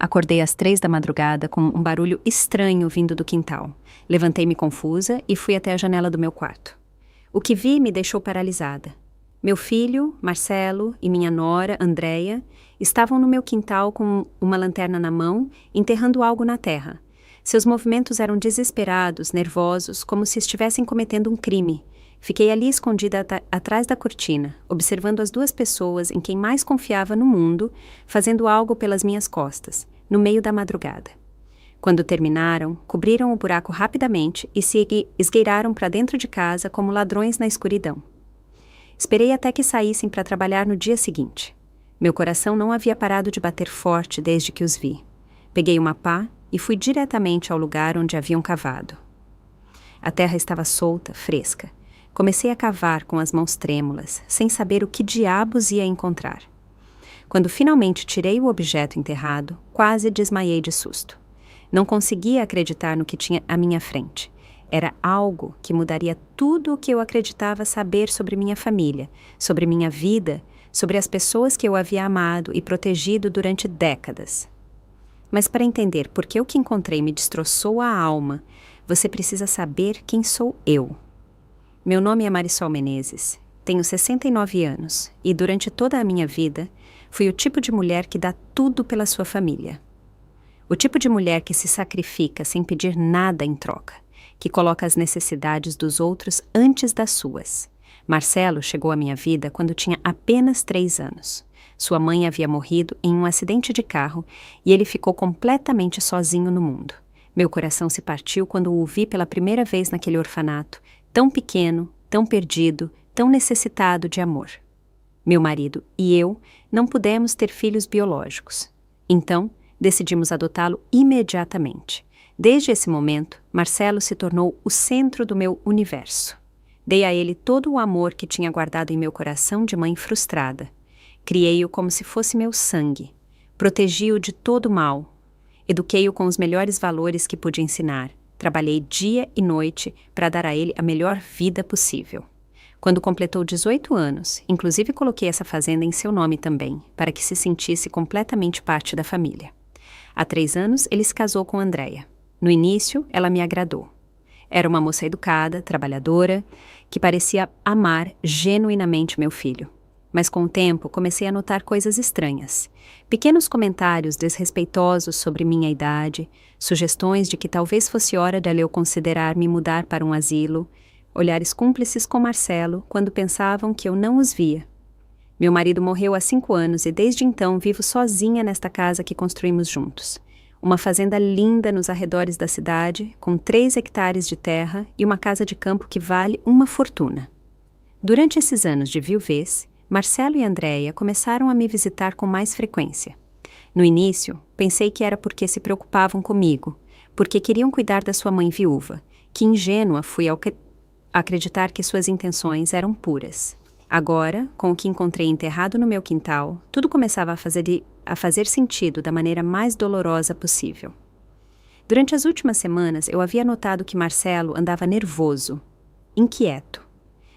Acordei às 3 da madrugada com um barulho estranho vindo do quintal. Levantei-me confusa e fui até a janela do meu quarto. O que vi me deixou paralisada. Meu filho, Marcelo, e minha nora, Andréia, estavam no meu quintal com uma lanterna na mão, enterrando algo na terra. Seus movimentos eram desesperados, nervosos, como se estivessem cometendo um crime. Fiquei ali escondida atrás da cortina, observando as duas pessoas em quem mais confiava no mundo, fazendo algo pelas minhas costas, no meio da madrugada. Quando terminaram, cobriram o buraco rapidamente e se esgueiraram para dentro de casa como ladrões na escuridão. Esperei até que saíssem para trabalhar no dia seguinte. Meu coração não havia parado de bater forte desde que os vi. Peguei uma pá e fui diretamente ao lugar onde haviam cavado. A terra estava solta, fresca. Comecei a cavar com as mãos trêmulas, sem saber o que diabos ia encontrar. Quando finalmente tirei o objeto enterrado, quase desmaiei de susto. Não conseguia acreditar no que tinha à minha frente. Era algo que mudaria tudo o que eu acreditava saber sobre minha família, sobre minha vida, sobre as pessoas que eu havia amado e protegido durante décadas. Mas para entender por que o que encontrei me destroçou a alma, você precisa saber quem sou eu. Meu nome é Marisol Menezes, tenho 69 anos e durante toda a minha vida fui o tipo de mulher que dá tudo pela sua família. O tipo de mulher que se sacrifica sem pedir nada em troca, que coloca as necessidades dos outros antes das suas. Marcelo chegou à minha vida quando tinha apenas 3 anos. Sua mãe havia morrido em um acidente de carro e ele ficou completamente sozinho no mundo. Meu coração se partiu quando o vi pela primeira vez naquele orfanato, tão pequeno, tão perdido, tão necessitado de amor. Meu marido e eu não pudemos ter filhos biológicos. Então, decidimos adotá-lo imediatamente. Desde esse momento, Marcelo se tornou o centro do meu universo. Dei a ele todo o amor que tinha guardado em meu coração de mãe frustrada. Criei-o como se fosse meu sangue. Protegi-o de todo o mal. Eduquei-o com os melhores valores que pude ensinar. Trabalhei dia e noite para dar a ele a melhor vida possível. Quando completou 18 anos, inclusive coloquei essa fazenda em seu nome também, para que se sentisse completamente parte da família. Há 3 anos, ele se casou com Andréia. No início, ela me agradou. Era uma moça educada, trabalhadora, que parecia amar genuinamente meu filho. Mas com o tempo, comecei a notar coisas estranhas. Pequenos comentários desrespeitosos sobre minha idade, sugestões de que talvez fosse hora de eu considerar me mudar para um asilo, olhares cúmplices com Marcelo quando pensavam que eu não os via. Meu marido morreu há 5 anos e desde então vivo sozinha nesta casa que construímos juntos. Uma fazenda linda nos arredores da cidade, com 3 hectares de terra e uma casa de campo que vale uma fortuna. Durante esses anos de viuvez, Marcelo e Andréia começaram a me visitar com mais frequência. No início, pensei que era porque se preocupavam comigo, porque queriam cuidar da sua mãe viúva, que ingênua fui ao acreditar que suas intenções eram puras. Agora, com o que encontrei enterrado no meu quintal, tudo começava a fazer sentido da maneira mais dolorosa possível. Durante as últimas semanas, eu havia notado que Marcelo andava nervoso, inquieto.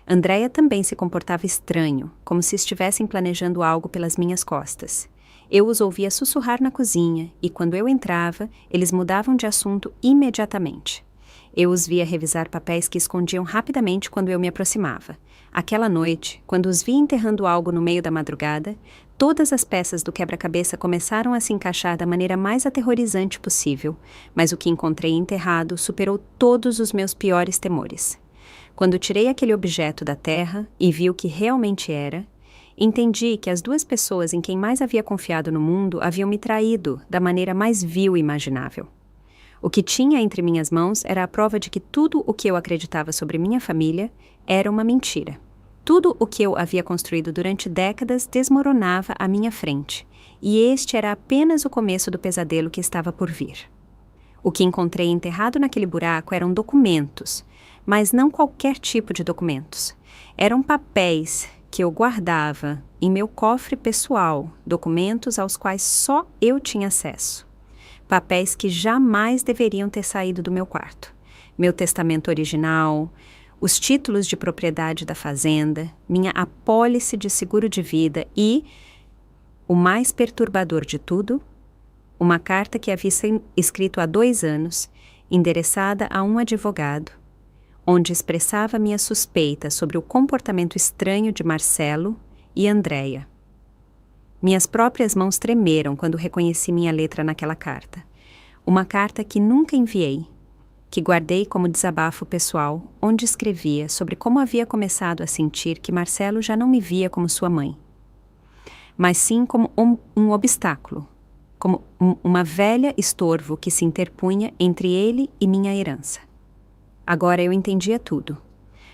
Andréia também se comportava estranho, como se estivessem planejando algo pelas minhas costas. Eu os ouvia sussurrar na cozinha e, quando eu entrava, eles mudavam de assunto imediatamente. Eu os via revisar papéis que escondiam rapidamente quando eu me aproximava. Aquela noite, quando os vi enterrando algo no meio da madrugada, todas as peças do quebra-cabeça começaram a se encaixar da maneira mais aterrorizante possível, mas o que encontrei enterrado superou todos os meus piores temores. Quando tirei aquele objeto da terra e vi o que realmente era, entendi que as 2 pessoas em quem mais havia confiado no mundo haviam me traído da maneira mais vil imaginável. O que tinha entre minhas mãos era a prova de que tudo o que eu acreditava sobre minha família era uma mentira. Tudo o que eu havia construído durante décadas desmoronava à minha frente, e este era apenas o começo do pesadelo que estava por vir. O que encontrei enterrado naquele buraco eram documentos, mas não qualquer tipo de documentos. Eram papéis que eu guardava em meu cofre pessoal, documentos aos quais só eu tinha acesso. Papéis que jamais deveriam ter saído do meu quarto. Meu testamento original, os títulos de propriedade da fazenda, minha apólice de seguro de vida e, o mais perturbador de tudo, Uma carta que havia sido escrito há 2 anos, endereçada a um advogado, onde expressava minha suspeita sobre o comportamento estranho de Marcelo e Andréia. Minhas próprias mãos tremeram quando reconheci minha letra naquela carta. Uma carta que nunca enviei, que guardei como desabafo pessoal, onde escrevia sobre como havia começado a sentir que Marcelo já não me via como sua mãe, mas sim como um obstáculo, como uma velha estorvo que se interpunha entre ele e minha herança. Agora eu entendia tudo.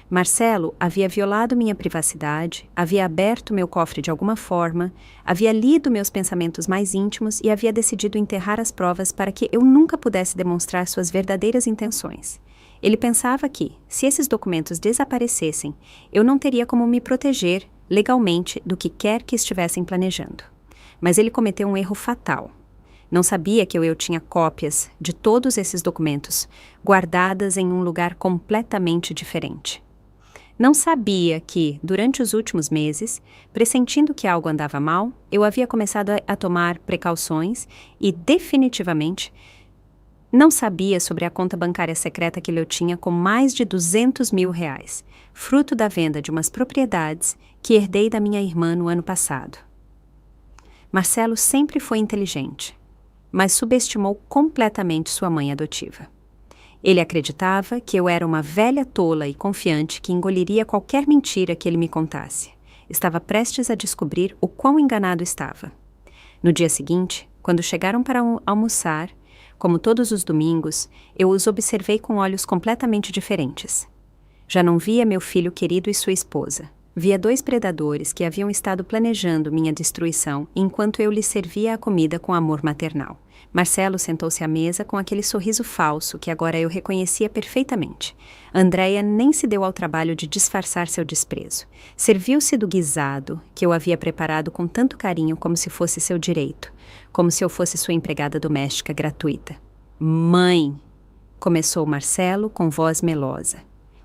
Marcelo havia violado minha privacidade, havia aberto meu cofre de alguma forma, havia lido meus pensamentos mais íntimos e havia decidido enterrar as provas para que eu nunca pudesse demonstrar suas verdadeiras intenções. Ele pensava que, se esses documentos desaparecessem, eu não teria como me proteger legalmente do que quer que estivessem planejando. Mas ele cometeu um erro fatal. Não sabia que eu tinha cópias de todos esses documentos, guardadas em um lugar completamente diferente. Não sabia que, durante os últimos meses, pressentindo que algo andava mal, eu havia começado a tomar precauções e, definitivamente, não sabia sobre a conta bancária secreta que eu tinha com mais de R$200 mil, fruto da venda de umas propriedades que herdei da minha irmã no ano passado. Marcelo sempre foi inteligente, mas subestimou completamente sua mãe adotiva. Ele acreditava que eu era uma velha tola e confiante que engoliria qualquer mentira que ele me contasse. Estava prestes a descobrir o quão enganado estava. No dia seguinte, quando chegaram para almoçar, como todos os domingos, eu os observei com olhos completamente diferentes. Já não via meu filho querido e sua esposa. Via 2 predadores que haviam estado planejando minha destruição enquanto eu lhes servia a comida com amor maternal. Marcelo sentou-se à mesa com aquele sorriso falso que agora eu reconhecia perfeitamente. Andréia nem se deu ao trabalho de disfarçar seu desprezo. Serviu-se do guisado que eu havia preparado com tanto carinho como se fosse seu direito, como se eu fosse sua empregada doméstica gratuita. Mãe, começou Marcelo com voz melosa.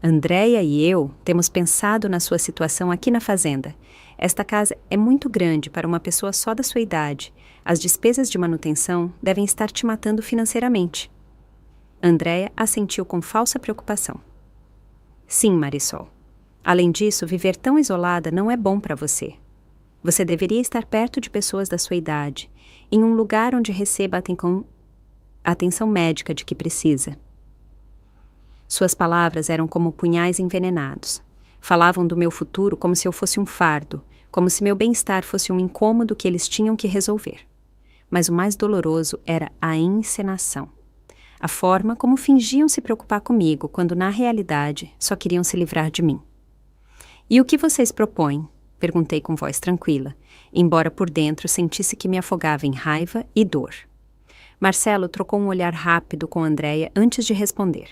Andréia e eu temos pensado na sua situação aqui na fazenda. Esta casa é muito grande para uma pessoa só da sua idade. As despesas de manutenção devem estar te matando financeiramente. Andréia assentiu com falsa preocupação. Sim, Marisol. Além disso, viver tão isolada não é bom para você. Você deveria estar perto de pessoas da sua idade, em um lugar onde receba a atenção médica de que precisa. Suas palavras eram como punhais envenenados. Falavam do meu futuro como se eu fosse um fardo, como se meu bem-estar fosse um incômodo que eles tinham que resolver. Mas o mais doloroso era a encenação. A forma como fingiam se preocupar comigo, quando na realidade só queriam se livrar de mim. E o que vocês propõem? Perguntei com voz tranquila, embora por dentro sentisse que me afogava em raiva e dor. Marcelo trocou um olhar rápido com Andréia antes de responder.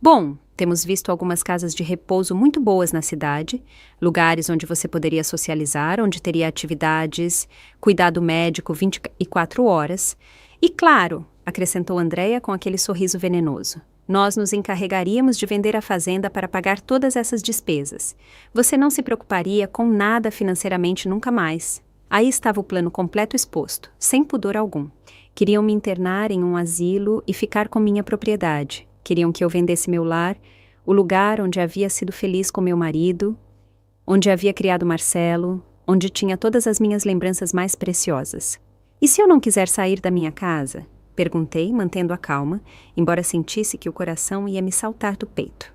Bom, temos visto algumas casas de repouso muito boas na cidade, lugares onde você poderia socializar, onde teria atividades, cuidado médico 24 horas. E claro, acrescentou Andréia com aquele sorriso venenoso, nós nos encarregaríamos de vender a fazenda para pagar todas essas despesas. Você não se preocuparia com nada financeiramente nunca mais. Aí estava o plano completo exposto, sem pudor algum. Queriam me internar em um asilo e ficar com minha propriedade. Queriam que eu vendesse meu lar, o lugar onde havia sido feliz com meu marido, onde havia criado Marcelo, onde tinha todas as minhas lembranças mais preciosas. E se eu não quiser sair da minha casa? Perguntei, mantendo a calma, embora sentisse que o coração ia me saltar do peito.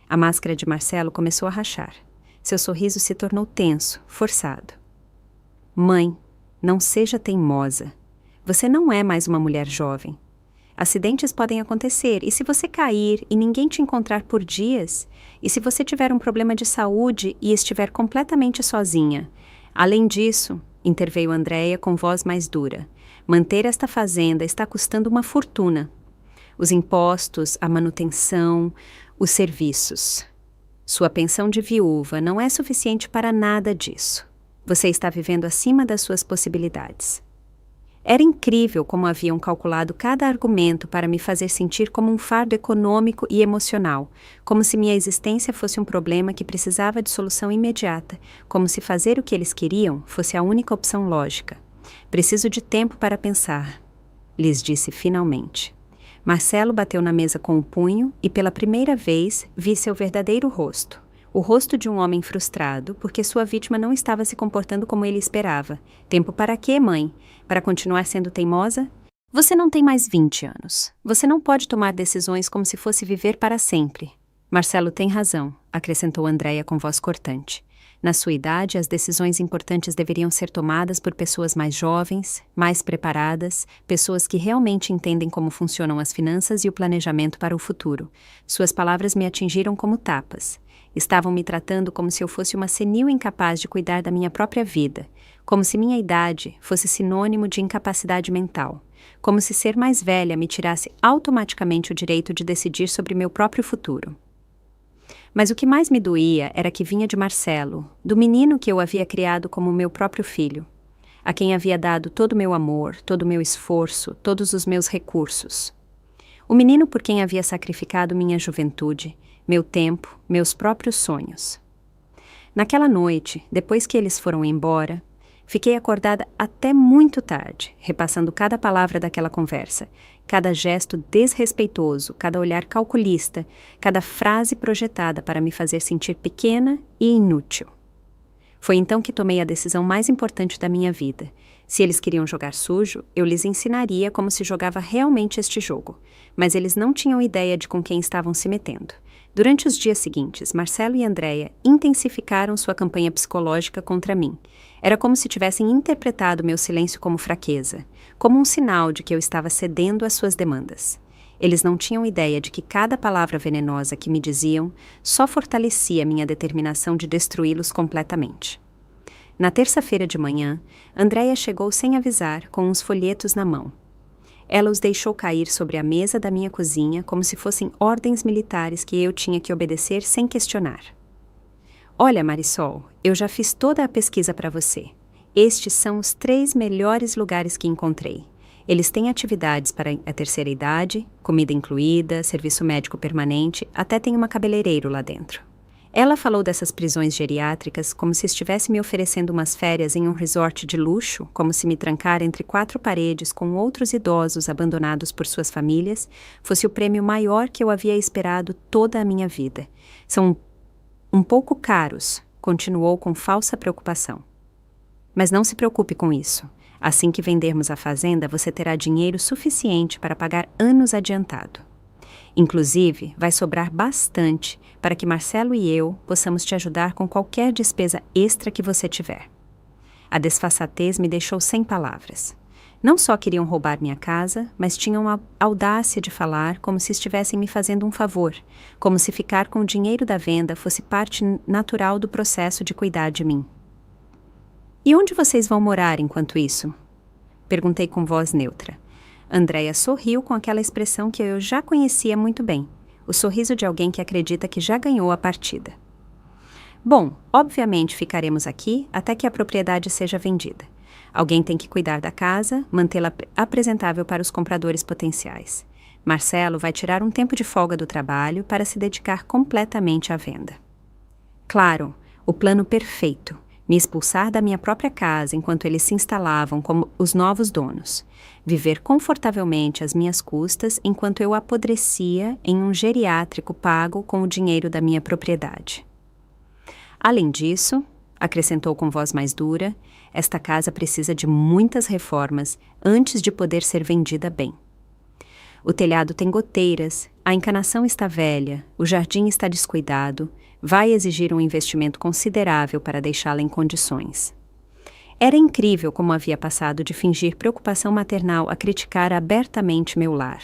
A máscara de Marcelo começou a rachar. Seu sorriso se tornou tenso, forçado. Mãe, não seja teimosa. Você não é mais uma mulher jovem. Acidentes podem acontecer, e se você cair e ninguém te encontrar por dias, e se você tiver um problema de saúde e estiver completamente sozinha. Além disso, interveio Andréia com voz mais dura, manter esta fazenda está custando uma fortuna. Os impostos, a manutenção, os serviços. Sua pensão de viúva não é suficiente para nada disso. Você está vivendo acima das suas possibilidades. Era incrível como haviam calculado cada argumento para me fazer sentir como um fardo econômico e emocional, como se minha existência fosse um problema que precisava de solução imediata, como se fazer o que eles queriam fosse a única opção lógica. Preciso de tempo para pensar. lhes disse finalmente. Marcelo bateu na mesa com o punho e pela primeira vez vi seu verdadeiro rosto. O rosto de um homem frustrado, porque sua vítima não estava se comportando como ele esperava. Tempo para quê, mãe? Para continuar sendo teimosa? Você não tem mais 20 anos. Você não pode tomar decisões como se fosse viver para sempre. Marcelo tem razão, acrescentou Andréia com voz cortante. Na sua idade, as decisões importantes deveriam ser tomadas por pessoas mais jovens, mais preparadas, pessoas que realmente entendem como funcionam as finanças e o planejamento para o futuro. Suas palavras me atingiram como tapas. Estavam me tratando como se eu fosse uma senil incapaz de cuidar da minha própria vida, como se minha idade fosse sinônimo de incapacidade mental, como se ser mais velha me tirasse automaticamente o direito de decidir sobre meu próprio futuro. Mas o que mais me doía era que vinha de Marcelo, do menino que eu havia criado como meu próprio filho, a quem havia dado todo o meu amor, todo o meu esforço, todos os meus recursos. O menino por quem havia sacrificado minha juventude, meu tempo, meus próprios sonhos. Naquela noite, depois que eles foram embora, fiquei acordada até muito tarde, repassando cada palavra daquela conversa, cada gesto desrespeitoso, cada olhar calculista, cada frase projetada para me fazer sentir pequena e inútil. Foi então que tomei a decisão mais importante da minha vida. Se eles queriam jogar sujo, eu lhes ensinaria como se jogava realmente este jogo, mas eles não tinham ideia de com quem estavam se metendo. Durante os dias seguintes, Marcelo e Andréia intensificaram sua campanha psicológica contra mim. Era como se tivessem interpretado meu silêncio como fraqueza, como um sinal de que eu estava cedendo às suas demandas. Eles não tinham ideia de que cada palavra venenosa que me diziam só fortalecia minha determinação de destruí-los completamente. Na terça-feira de manhã, Andréia chegou sem avisar, com uns folhetos na mão. Ela os deixou cair sobre a mesa da minha cozinha como se fossem ordens militares que eu tinha que obedecer sem questionar. Olha, Marisol, eu já fiz toda a pesquisa para você. Estes são os 3 melhores lugares que encontrei. Eles têm atividades para a terceira idade, comida incluída, serviço médico permanente, até tem uma cabeleireiro lá dentro. Ela falou dessas prisões geriátricas como se estivesse me oferecendo umas férias em um resort de luxo, como se me trancar entre 4 paredes com outros idosos abandonados por suas famílias fosse o prêmio maior que eu havia esperado toda a minha vida. São um pouco caros, continuou com falsa preocupação. Mas não se preocupe com isso. Assim que vendermos a fazenda, você terá dinheiro suficiente para pagar anos adiantado. Inclusive, vai sobrar bastante para que Marcelo e eu possamos te ajudar com qualquer despesa extra que você tiver. A desfaçatez me deixou sem palavras. Não só queriam roubar minha casa, mas tinham a audácia de falar como se estivessem me fazendo um favor, como se ficar com o dinheiro da venda fosse parte natural do processo de cuidar de mim. E onde vocês vão morar enquanto isso? Perguntei com voz neutra. Andréia sorriu com aquela expressão que eu já conhecia muito bem, o sorriso de alguém que acredita que já ganhou a partida. Bom, obviamente ficaremos aqui até que a propriedade seja vendida. Alguém tem que cuidar da casa, mantê-la apresentável para os compradores potenciais. Marcelo vai tirar um tempo de folga do trabalho para se dedicar completamente à venda. Claro, o plano perfeito. Me expulsar da minha própria casa enquanto eles se instalavam como os novos donos. Viver confortavelmente às minhas custas enquanto eu apodrecia em um geriátrico pago com o dinheiro da minha propriedade. Além disso, acrescentou com voz mais dura, esta casa precisa de muitas reformas antes de poder ser vendida bem. O telhado tem goteiras, a encanação está velha, o jardim está descuidado, vai exigir um investimento considerável para deixá-la em condições. Era incrível como havia passado de fingir preocupação maternal a criticar abertamente meu lar.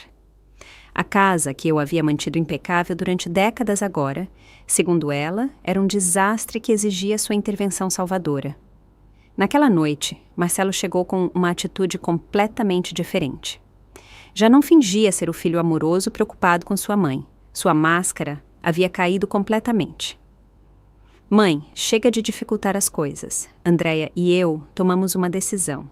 A casa, que eu havia mantido impecável durante décadas agora, segundo ela, era um desastre que exigia sua intervenção salvadora. Naquela noite, Marcelo chegou com uma atitude completamente diferente. Já não fingia ser o filho amoroso preocupado com sua mãe. Sua máscara havia caído completamente. Mãe, chega de dificultar as coisas. Andréia e eu tomamos uma decisão.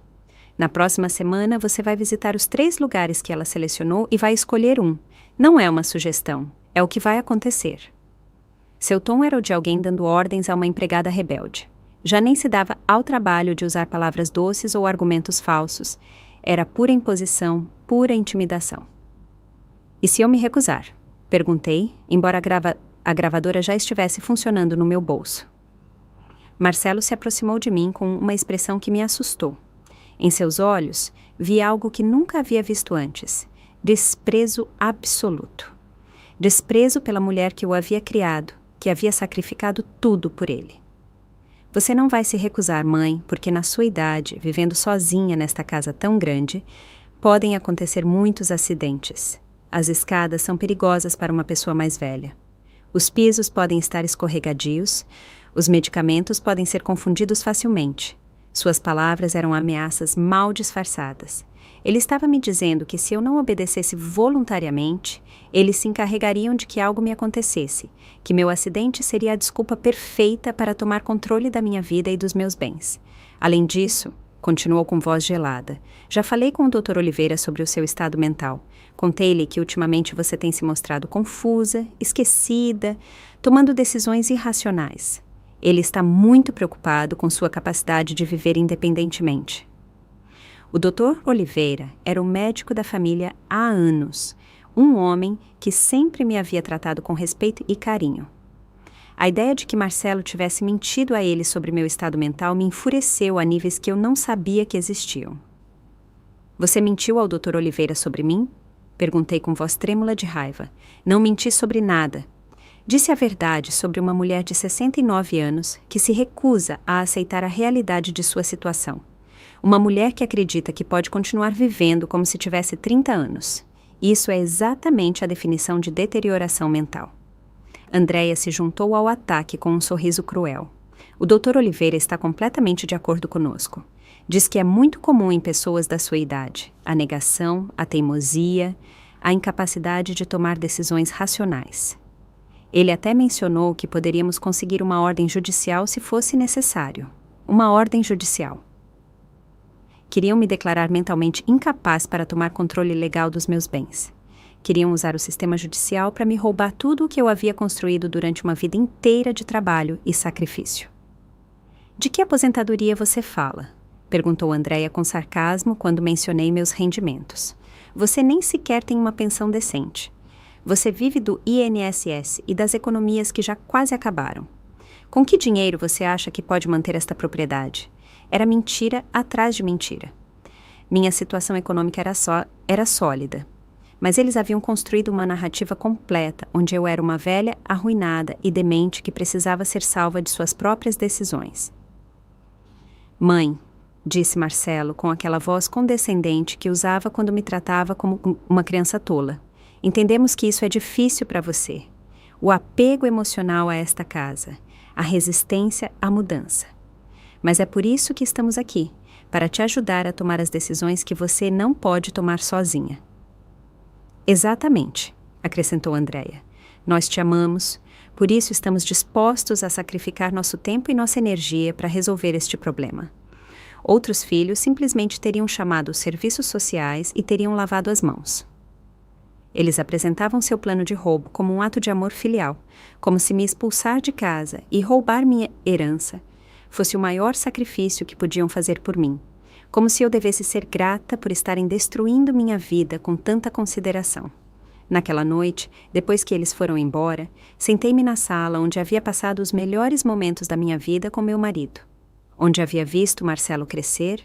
Na próxima semana você vai visitar os 3 lugares que ela selecionou e vai escolher um. Não é uma sugestão, é o que vai acontecer. Seu tom era o de alguém dando ordens a uma empregada rebelde. Já nem se dava ao trabalho de usar palavras doces ou argumentos falsos. Era pura imposição, pura intimidação. E se eu me recusar? Perguntei, embora a gravadora já estivesse funcionando no meu bolso. Marcelo se aproximou de mim com uma expressão que me assustou. Em seus olhos, vi algo que nunca havia visto antes: desprezo absoluto. Desprezo pela mulher que o havia criado, que havia sacrificado tudo por ele. Você não vai se recusar, mãe, porque na sua idade, vivendo sozinha nesta casa tão grande, podem acontecer muitos acidentes. As escadas são perigosas para uma pessoa mais velha. Os pisos podem estar escorregadios, os medicamentos podem ser confundidos facilmente. Suas palavras eram ameaças mal disfarçadas. Ele estava me dizendo que se eu não obedecesse voluntariamente, eles se encarregariam de que algo me acontecesse, que meu acidente seria a desculpa perfeita para tomar controle da minha vida e dos meus bens. Além disso, continuou com voz gelada, já falei com o Dr. Oliveira sobre o seu estado mental. Contei-lhe que ultimamente você tem se mostrado confusa, esquecida, tomando decisões irracionais. Ele está muito preocupado com sua capacidade de viver independentemente. O Dr. Oliveira era o médico da família há anos, um homem que sempre me havia tratado com respeito e carinho. A ideia de que Marcelo tivesse mentido a ele sobre meu estado mental me enfureceu a níveis que eu não sabia que existiam. Você mentiu ao Dr. Oliveira sobre mim? Perguntei com voz trêmula de raiva. Não menti sobre nada. Disse a verdade sobre uma mulher de 69 anos que se recusa a aceitar a realidade de sua situação. Uma mulher que acredita que pode continuar vivendo como se tivesse 30 anos. Isso é exatamente a definição de deterioração mental. Andréia se juntou ao ataque com um sorriso cruel. O Dr. Oliveira está completamente de acordo conosco. Diz que é muito comum em pessoas da sua idade a negação, a teimosia, a incapacidade de tomar decisões racionais. Ele até mencionou que poderíamos conseguir uma ordem judicial se fosse necessário. Uma ordem judicial. Queriam me declarar mentalmente incapaz para tomar controle legal dos meus bens. Queriam usar o sistema judicial para me roubar tudo o que eu havia construído durante uma vida inteira de trabalho e sacrifício. De que aposentadoria você fala? Perguntou Andréia com sarcasmo quando mencionei meus rendimentos. Você nem sequer tem uma pensão decente. Você vive do INSS e das economias que já quase acabaram. Com que dinheiro você acha que pode manter esta propriedade? Era mentira atrás de mentira. Minha situação econômica era sólida. Mas eles haviam construído uma narrativa completa, onde eu era uma velha arruinada e demente que precisava ser salva de suas próprias decisões. Mãe, disse Marcelo com aquela voz condescendente que usava quando me tratava como uma criança tola. Entendemos que isso é difícil para você. O apego emocional a esta casa, a resistência à mudança. Mas é por isso que estamos aqui, para te ajudar a tomar as decisões que você não pode tomar sozinha. Exatamente, acrescentou Andréia. Nós te amamos, por isso estamos dispostos a sacrificar nosso tempo e nossa energia para resolver este problema. Outros filhos simplesmente teriam chamado os serviços sociais e teriam lavado as mãos. Eles apresentavam seu plano de roubo como um ato de amor filial, como se me expulsar de casa e roubar minha herança fosse o maior sacrifício que podiam fazer por mim, como se eu devesse ser grata por estarem destruindo minha vida com tanta consideração. Naquela noite, depois que eles foram embora, sentei-me na sala onde havia passado os melhores momentos da minha vida com meu marido, onde havia visto Marcelo crescer,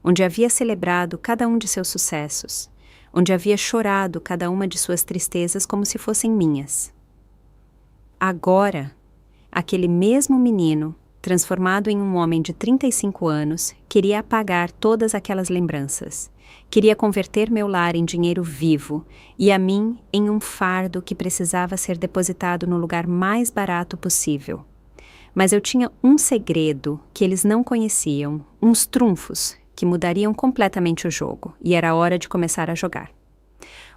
onde havia celebrado cada um de seus sucessos, onde havia chorado cada uma de suas tristezas como se fossem minhas. Agora, aquele mesmo menino, transformado em um homem de 35 anos, queria apagar todas aquelas lembranças. Queria converter meu lar em dinheiro vivo e a mim em um fardo que precisava ser depositado no lugar mais barato possível. Mas eu tinha um segredo que eles não conheciam, uns trunfos que mudariam completamente o jogo, e era hora de começar a jogar.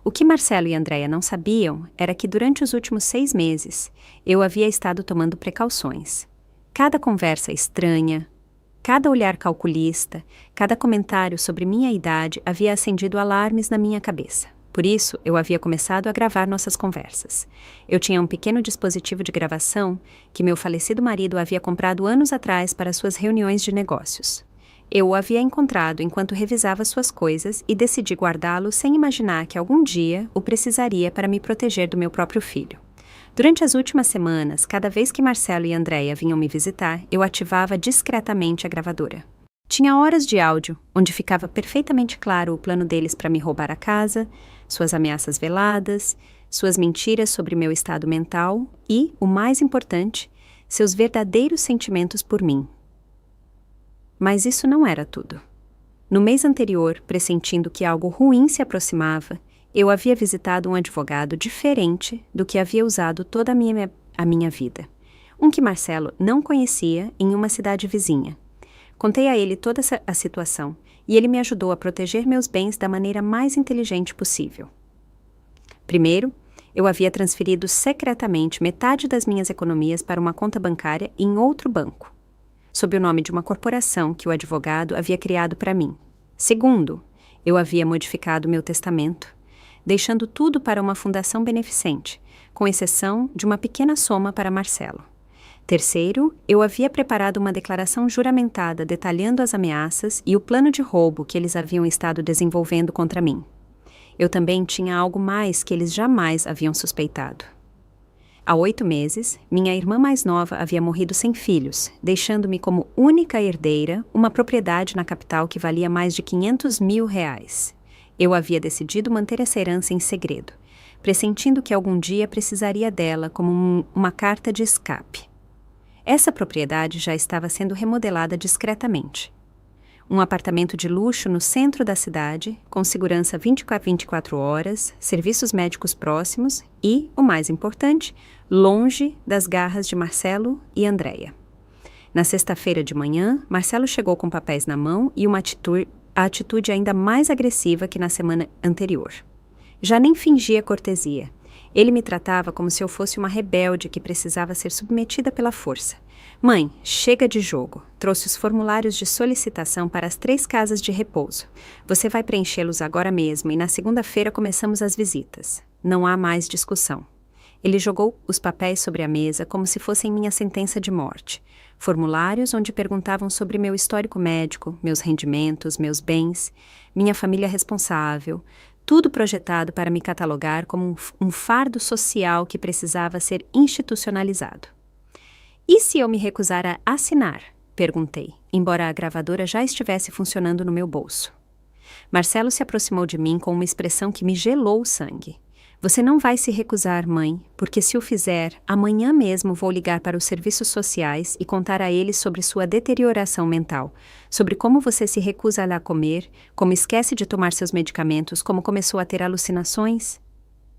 O que Marcelo e Andréia não sabiam era que durante os últimos 6 meses eu havia estado tomando precauções. Cada conversa estranha, cada olhar calculista, cada comentário sobre minha idade havia acendido alarmes na minha cabeça. Por isso, eu havia começado a gravar nossas conversas. Eu tinha um pequeno dispositivo de gravação que meu falecido marido havia comprado anos atrás para suas reuniões de negócios. Eu o havia encontrado enquanto revisava suas coisas e decidi guardá-lo sem imaginar que algum dia o precisaria para me proteger do meu próprio filho. Durante as últimas semanas, cada vez que Marcelo e Andréia vinham me visitar, eu ativava discretamente a gravadora. Tinha horas de áudio, onde ficava perfeitamente claro o plano deles para me roubar a casa, suas ameaças veladas, suas mentiras sobre meu estado mental e, o mais importante, seus verdadeiros sentimentos por mim. Mas isso não era tudo. No mês anterior, pressentindo que algo ruim se aproximava, eu havia visitado um advogado diferente do que havia usado toda a minha vida. Um que Marcelo não conhecia em uma cidade vizinha. Contei a ele toda a situação e ele me ajudou a proteger meus bens da maneira mais inteligente possível. Primeiro, eu havia transferido secretamente metade das minhas economias para uma conta bancária em outro banco, sob o nome de uma corporação que o advogado havia criado para mim. Segundo, eu havia modificado meu testamento, deixando tudo para uma fundação beneficente, com exceção de uma pequena soma para Marcelo. Terceiro, eu havia preparado uma declaração juramentada detalhando as ameaças e o plano de roubo que eles haviam estado desenvolvendo contra mim. Eu também tinha algo mais que eles jamais haviam suspeitado. Há 8 meses, minha irmã mais nova havia morrido sem filhos, deixando-me como única herdeira uma propriedade na capital que valia mais de R$500 mil. Eu havia decidido manter essa herança em segredo, pressentindo que algum dia precisaria dela como uma carta de escape. Essa propriedade já estava sendo remodelada discretamente. Um apartamento de luxo no centro da cidade, com segurança 24 horas, serviços médicos próximos e, o mais importante, longe das garras de Marcelo e Andréia. Na sexta-feira de manhã, Marcelo chegou com papéis na mão e a atitude ainda mais agressiva que na semana anterior. Já nem fingia cortesia. Ele me tratava como se eu fosse uma rebelde que precisava ser submetida pela força. Mãe, chega de jogo. Trouxe os formulários de solicitação para as 3 casas de repouso. Você vai preenchê-los agora mesmo e na segunda-feira começamos as visitas. Não há mais discussão. Ele jogou os papéis sobre a mesa como se fossem minha sentença de morte. Formulários onde perguntavam sobre meu histórico médico, meus rendimentos, meus bens, minha família responsável, tudo projetado para me catalogar como um fardo social que precisava ser institucionalizado. E se eu me recusar a assinar? Perguntei, embora a gravadora já estivesse funcionando no meu bolso. Marcelo se aproximou de mim com uma expressão que me gelou o sangue. Você não vai se recusar, mãe, porque se o fizer, amanhã mesmo vou ligar para os serviços sociais e contar a eles sobre sua deterioração mental, sobre como você se recusa a comer, como esquece de tomar seus medicamentos, como começou a ter alucinações.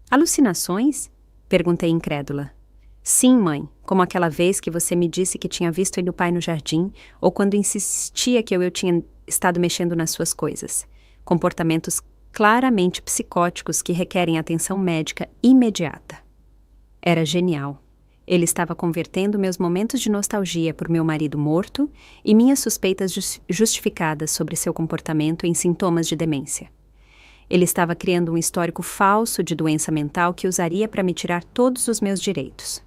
Alucinações? Perguntei incrédula. Sim, mãe, como aquela vez que você me disse que tinha visto ele e o pai no jardim, ou quando insistia que eu tinha estado mexendo nas suas coisas. Comportamentos claramente psicóticos que requerem atenção médica imediata. Era genial. Ele estava convertendo meus momentos de nostalgia por meu marido morto e minhas suspeitas justificadas sobre seu comportamento em sintomas de demência. Ele estava criando um histórico falso de doença mental que usaria para me tirar todos os meus direitos.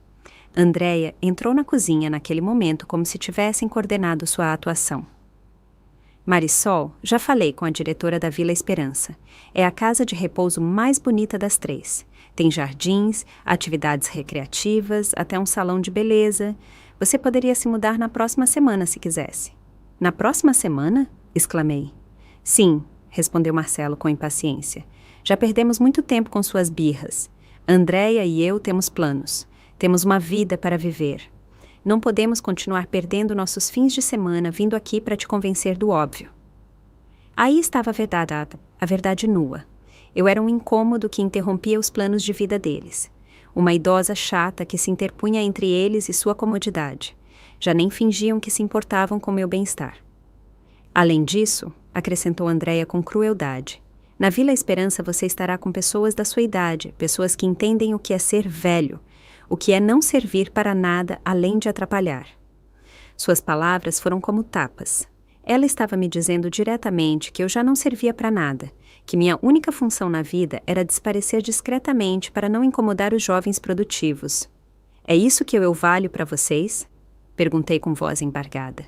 Andréia entrou na cozinha naquele momento como se tivessem coordenado sua atuação. Marisol, já falei com a diretora da Vila Esperança. É a casa de repouso mais bonita das 3. Tem jardins, atividades recreativas, até um salão de beleza. Você poderia se mudar na próxima semana se quisesse. Na próxima semana? Exclamei. Sim, respondeu Marcelo com impaciência. Já perdemos muito tempo com suas birras. Andréia e eu temos planos. Temos uma vida para viver. Não podemos continuar perdendo nossos fins de semana vindo aqui para te convencer do óbvio. Aí estava a verdade nua. Eu era um incômodo que interrompia os planos de vida deles. Uma idosa chata que se interpunha entre eles e sua comodidade. Já nem fingiam que se importavam com meu bem-estar. Além disso, acrescentou Andréia com crueldade, na Vila Esperança você estará com pessoas da sua idade, pessoas que entendem o que é ser velho, o que é não servir para nada além de atrapalhar. Suas palavras foram como tapas. Ela estava me dizendo diretamente que eu já não servia para nada, que minha única função na vida era desaparecer discretamente para não incomodar os jovens produtivos. É isso que eu valho para vocês? Perguntei com voz embargada.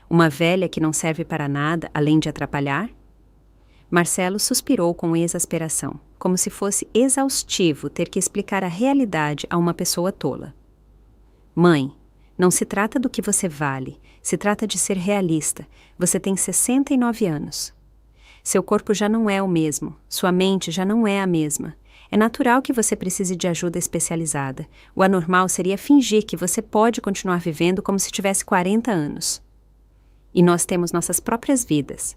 Uma velha que não serve para nada além de atrapalhar? Marcelo suspirou com exasperação, como se fosse exaustivo ter que explicar a realidade a uma pessoa tola. Mãe, não se trata do que você vale, se trata de ser realista. Você tem 69 anos. Seu corpo já não é o mesmo, sua mente já não é a mesma. É natural que você precise de ajuda especializada. O anormal seria fingir que você pode continuar vivendo como se tivesse 40 anos. E nós temos nossas próprias vidas,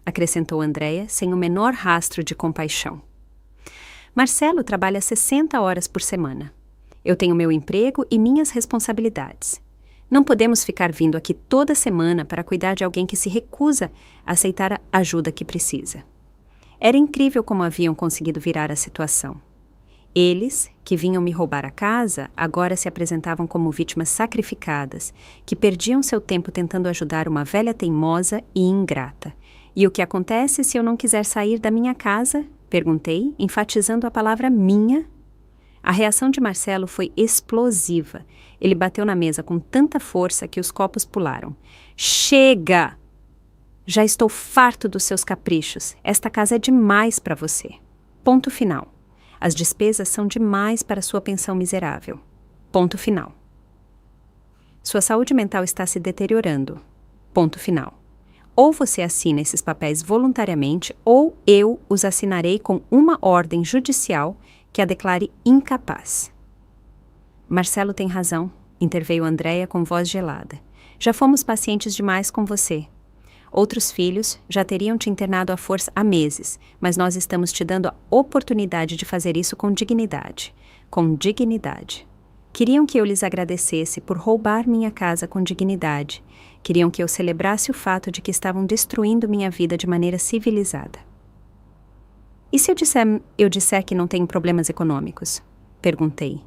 acrescentou Andréia sem o menor rastro de compaixão. Marcelo trabalha 60 horas por semana. Eu tenho meu emprego e minhas responsabilidades. Não podemos ficar vindo aqui toda semana para cuidar de alguém que se recusa a aceitar a ajuda que precisa. Era incrível como haviam conseguido virar a situação. Eles, que vinham me roubar a casa, agora se apresentavam como vítimas sacrificadas, que perdiam seu tempo tentando ajudar uma velha teimosa e ingrata. E o que acontece se eu não quiser sair da minha casa? Perguntei, enfatizando a palavra minha. A reação de Marcelo foi explosiva. Ele bateu na mesa com tanta força que os copos pularam. Chega! Já estou farto dos seus caprichos. Esta casa é demais para você. Ponto final. As despesas são demais para sua pensão miserável. Ponto final. Sua saúde mental está se deteriorando. Ponto final. Ou você assina esses papéis voluntariamente, ou eu os assinarei com uma ordem judicial que a declare incapaz. Marcelo tem razão, interveio Andréia com voz gelada. Já fomos pacientes demais com você. Outros filhos já teriam te internado à força há meses, mas nós estamos te dando a oportunidade de fazer isso com dignidade. Com dignidade. Queriam que eu lhes agradecesse por roubar minha casa com dignidade. Queriam que eu celebrasse o fato de que estavam destruindo minha vida de maneira civilizada. E se eu disser que não tenho problemas econômicos? Perguntei.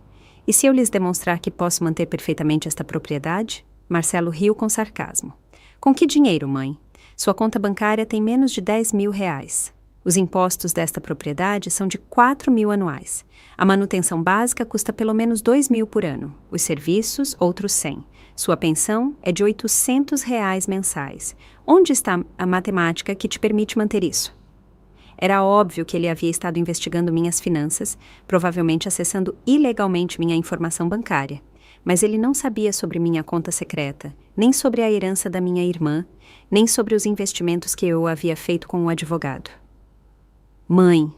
E se eu lhes demonstrar que posso manter perfeitamente esta propriedade? Marcelo riu com sarcasmo. Com que dinheiro, mãe? Sua conta bancária tem menos de 10 mil reais. Os impostos desta propriedade são de 4 mil anuais. A manutenção básica custa pelo menos 2 mil por ano. Os serviços, outros 100. Sua pensão é de 800 reais mensais. Onde está a matemática que te permite manter isso? Era óbvio que ele havia estado investigando minhas finanças, provavelmente acessando ilegalmente minha informação bancária. Mas ele não sabia sobre minha conta secreta, nem sobre a herança da minha irmã, nem sobre os investimentos que eu havia feito com o advogado. Mãe,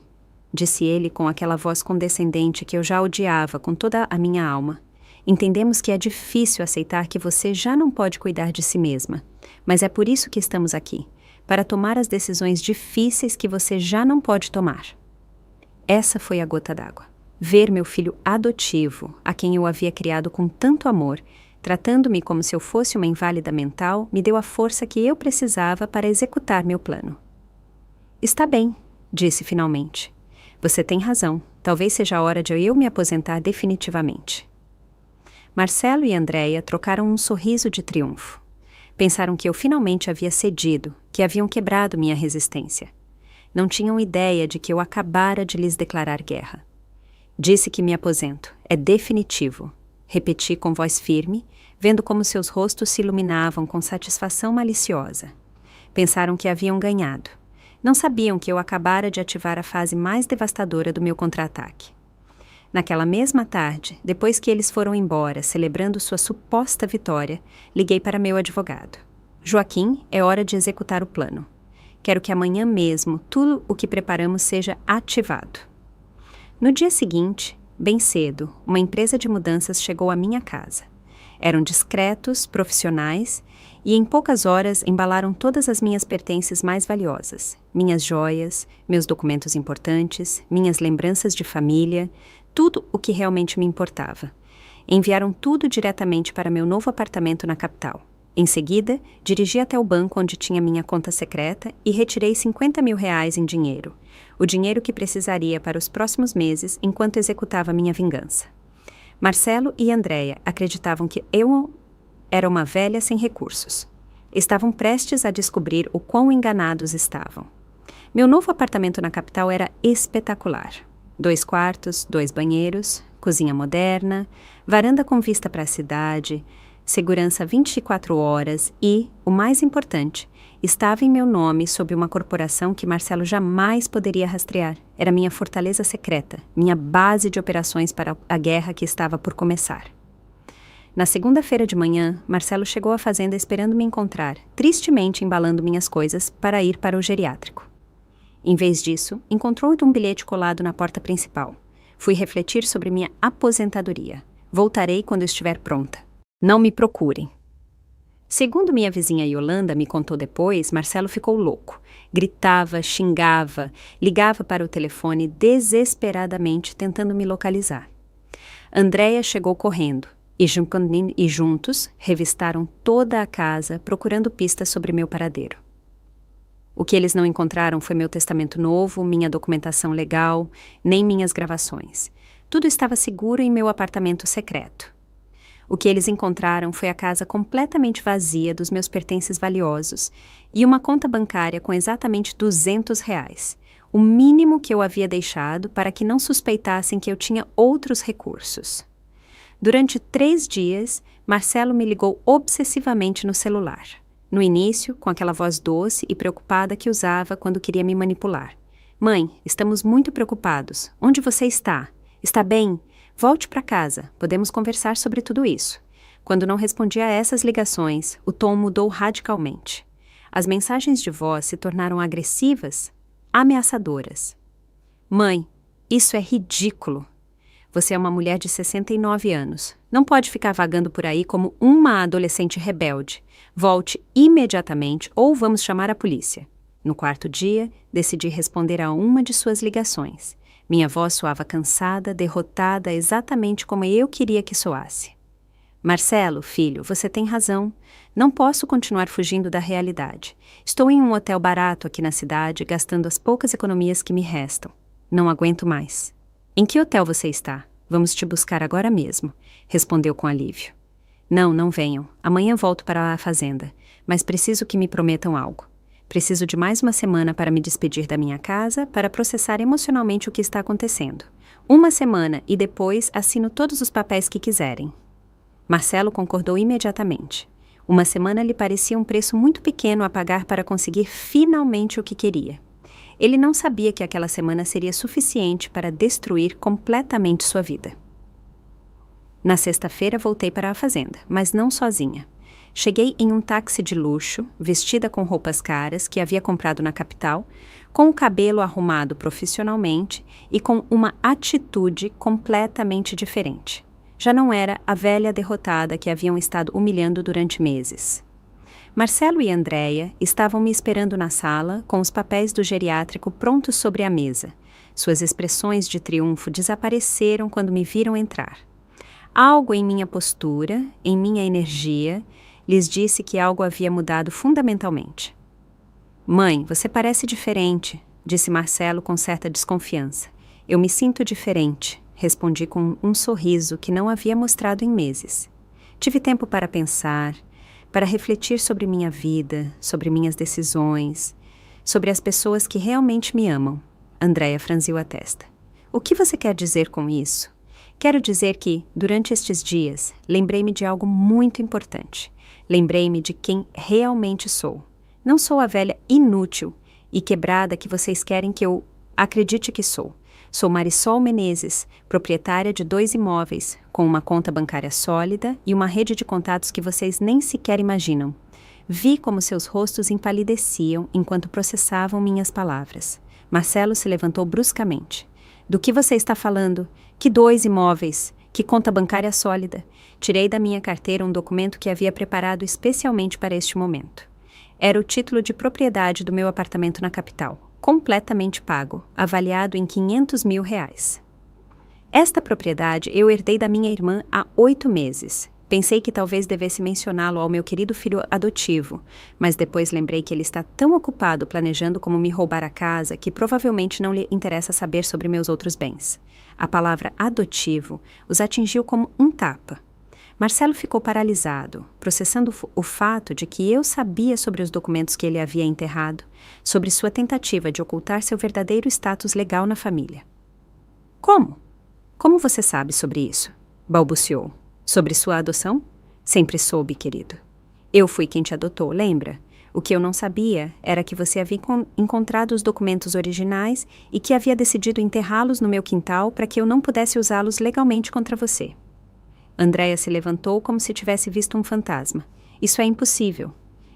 disse ele com aquela voz condescendente que eu já odiava com toda a minha alma, entendemos que é difícil aceitar que você já não pode cuidar de si mesma, mas é por isso que estamos aqui, para tomar as decisões difíceis que você já não pode tomar. Essa foi a gota d'água. Ver meu filho adotivo, a quem eu havia criado com tanto amor, tratando-me como se eu fosse uma inválida mental, me deu a força que eu precisava para executar meu plano. Está bem, disse finalmente. Você tem razão. Talvez seja a hora de eu me aposentar definitivamente. Marcelo e Andréia trocaram um sorriso de triunfo. Pensaram que eu finalmente havia cedido, que haviam quebrado minha resistência. Não tinham ideia de que eu acabara de lhes declarar guerra. Disse que me aposento. É definitivo. Repeti com voz firme, vendo como seus rostos se iluminavam com satisfação maliciosa. Pensaram que haviam ganhado. Não sabiam que eu acabara de ativar a fase mais devastadora do meu contra-ataque. Naquela mesma tarde, depois que eles foram embora, celebrando sua suposta vitória, liguei para meu advogado. Joaquim, é hora de executar o plano. Quero que amanhã mesmo tudo o que preparamos seja ativado. No dia seguinte, bem cedo, uma empresa de mudanças chegou à minha casa. Eram discretos, profissionais e em poucas horas embalaram todas as minhas pertences mais valiosas, minhas joias, meus documentos importantes, minhas lembranças de família, tudo o que realmente me importava. Enviaram tudo diretamente para meu novo apartamento na capital. Em seguida, dirigi até o banco onde tinha minha conta secreta e retirei 50 mil reais em dinheiro, o dinheiro que precisaria para os próximos meses enquanto executava minha vingança. Marcelo e Andréia acreditavam que eu era uma velha sem recursos. Estavam prestes a descobrir o quão enganados estavam. Meu novo apartamento na capital era espetacular. 2 quartos, 2 banheiros, cozinha moderna, varanda com vista para a cidade, segurança 24 horas e, o mais importante, estava em meu nome sob uma corporação que Marcelo jamais poderia rastrear. Era minha fortaleza secreta, minha base de operações para a guerra que estava por começar. Na segunda-feira de manhã, Marcelo chegou à fazenda esperando me encontrar, tristemente embalando minhas coisas para ir para o geriátrico. Em vez disso, encontrou um bilhete colado na porta principal. Fui refletir sobre minha aposentadoria. Voltarei quando estiver pronta. Não me procurem. Segundo minha vizinha Yolanda me contou depois, Marcelo ficou louco. Gritava, xingava, ligava para o telefone desesperadamente tentando me localizar. Andréia chegou correndo e juntos revistaram toda a casa procurando pistas sobre meu paradeiro. O que eles não encontraram foi meu testamento novo, minha documentação legal, nem minhas gravações. Tudo estava seguro em meu apartamento secreto. O que eles encontraram foi a casa completamente vazia dos meus pertences valiosos e uma conta bancária com exatamente R$ 200, o mínimo que eu havia deixado para que não suspeitassem que eu tinha outros recursos. Durante 3 dias, Marcelo me ligou obsessivamente no celular. No início, com aquela voz doce e preocupada que usava quando queria me manipular. Mãe, estamos muito preocupados. Onde você está? Está bem? Volte para casa, podemos conversar sobre tudo isso. Quando não respondia a essas ligações, o tom mudou radicalmente. As mensagens de voz se tornaram agressivas, ameaçadoras. Mãe, isso é ridículo. Você é uma mulher de 69 anos. Não pode ficar vagando por aí como uma adolescente rebelde. Volte imediatamente ou vamos chamar a polícia. No 4º dia, decidi responder a uma de suas ligações. Minha voz soava cansada, derrotada, exatamente como eu queria que soasse. Marcelo, filho, você tem razão. Não posso continuar fugindo da realidade. Estou em um hotel barato aqui na cidade, gastando as poucas economias que me restam. Não aguento mais. Em que hotel você está? Vamos te buscar agora mesmo, respondeu com alívio. Não venham. Amanhã volto para a fazenda, mas preciso que me prometam algo. Preciso de mais uma semana para me despedir da minha casa, para processar emocionalmente o que está acontecendo. 1 semana e depois assino todos os papéis que quiserem. Marcelo concordou imediatamente. 1 semana lhe parecia um preço muito pequeno a pagar para conseguir finalmente o que queria. Ele não sabia que aquela semana seria suficiente para destruir completamente sua vida. Na sexta-feira voltei para a fazenda, mas não sozinha. Cheguei em um táxi de luxo, vestida com roupas caras que havia comprado na capital, com o cabelo arrumado profissionalmente e com uma atitude completamente diferente. Já não era a velha derrotada que haviam estado humilhando durante meses. Marcelo e Andréia estavam me esperando na sala, com os papéis do geriátrico prontos sobre a mesa. Suas expressões de triunfo desapareceram quando me viram entrar. Algo em minha postura, em minha energia, lhes disse que algo havia mudado fundamentalmente. Mãe, você parece diferente, disse Marcelo com certa desconfiança. Eu me sinto diferente, respondi com um sorriso que não havia mostrado em meses. Tive tempo para pensar, para refletir sobre minha vida, sobre minhas decisões, sobre as pessoas que realmente me amam. Andréia franziu a testa. O que você quer dizer com isso? Quero dizer que, durante estes dias, lembrei-me de algo muito importante. Lembrei-me de quem realmente sou. Não sou a velha inútil e quebrada que vocês querem que eu acredite que sou. Sou Marisol Menezes, proprietária de 2 imóveis, com uma conta bancária sólida e uma rede de contatos que vocês nem sequer imaginam. Vi como seus rostos empalideciam enquanto processavam minhas palavras. Marcelo se levantou bruscamente. Do que você está falando? Que 2 imóveis? Que conta bancária sólida? Tirei da minha carteira um documento que havia preparado especialmente para este momento. Era o título de propriedade do meu apartamento na capital, completamente pago, avaliado em R$500 mil. Esta propriedade eu herdei da minha irmã há 8 meses. Pensei que talvez devesse mencioná-lo ao meu querido filho adotivo, mas depois lembrei que ele está tão ocupado planejando como me roubar a casa que provavelmente não lhe interessa saber sobre meus outros bens. A palavra adotivo os atingiu como um tapa. Marcelo ficou paralisado, processando o fato de que eu sabia sobre os documentos que ele havia enterrado, sobre sua tentativa de ocultar seu verdadeiro status legal na família. Como? Como você sabe sobre isso? Balbuciou. Sobre sua adoção? Sempre soube, querido. Eu fui quem te adotou, lembra? O que eu não sabia era que você havia encontrado os documentos originais e que havia decidido enterrá-los no meu quintal para que eu não pudesse usá-los legalmente contra você. Andréia se levantou como se tivesse visto um fantasma. Isso é impossível.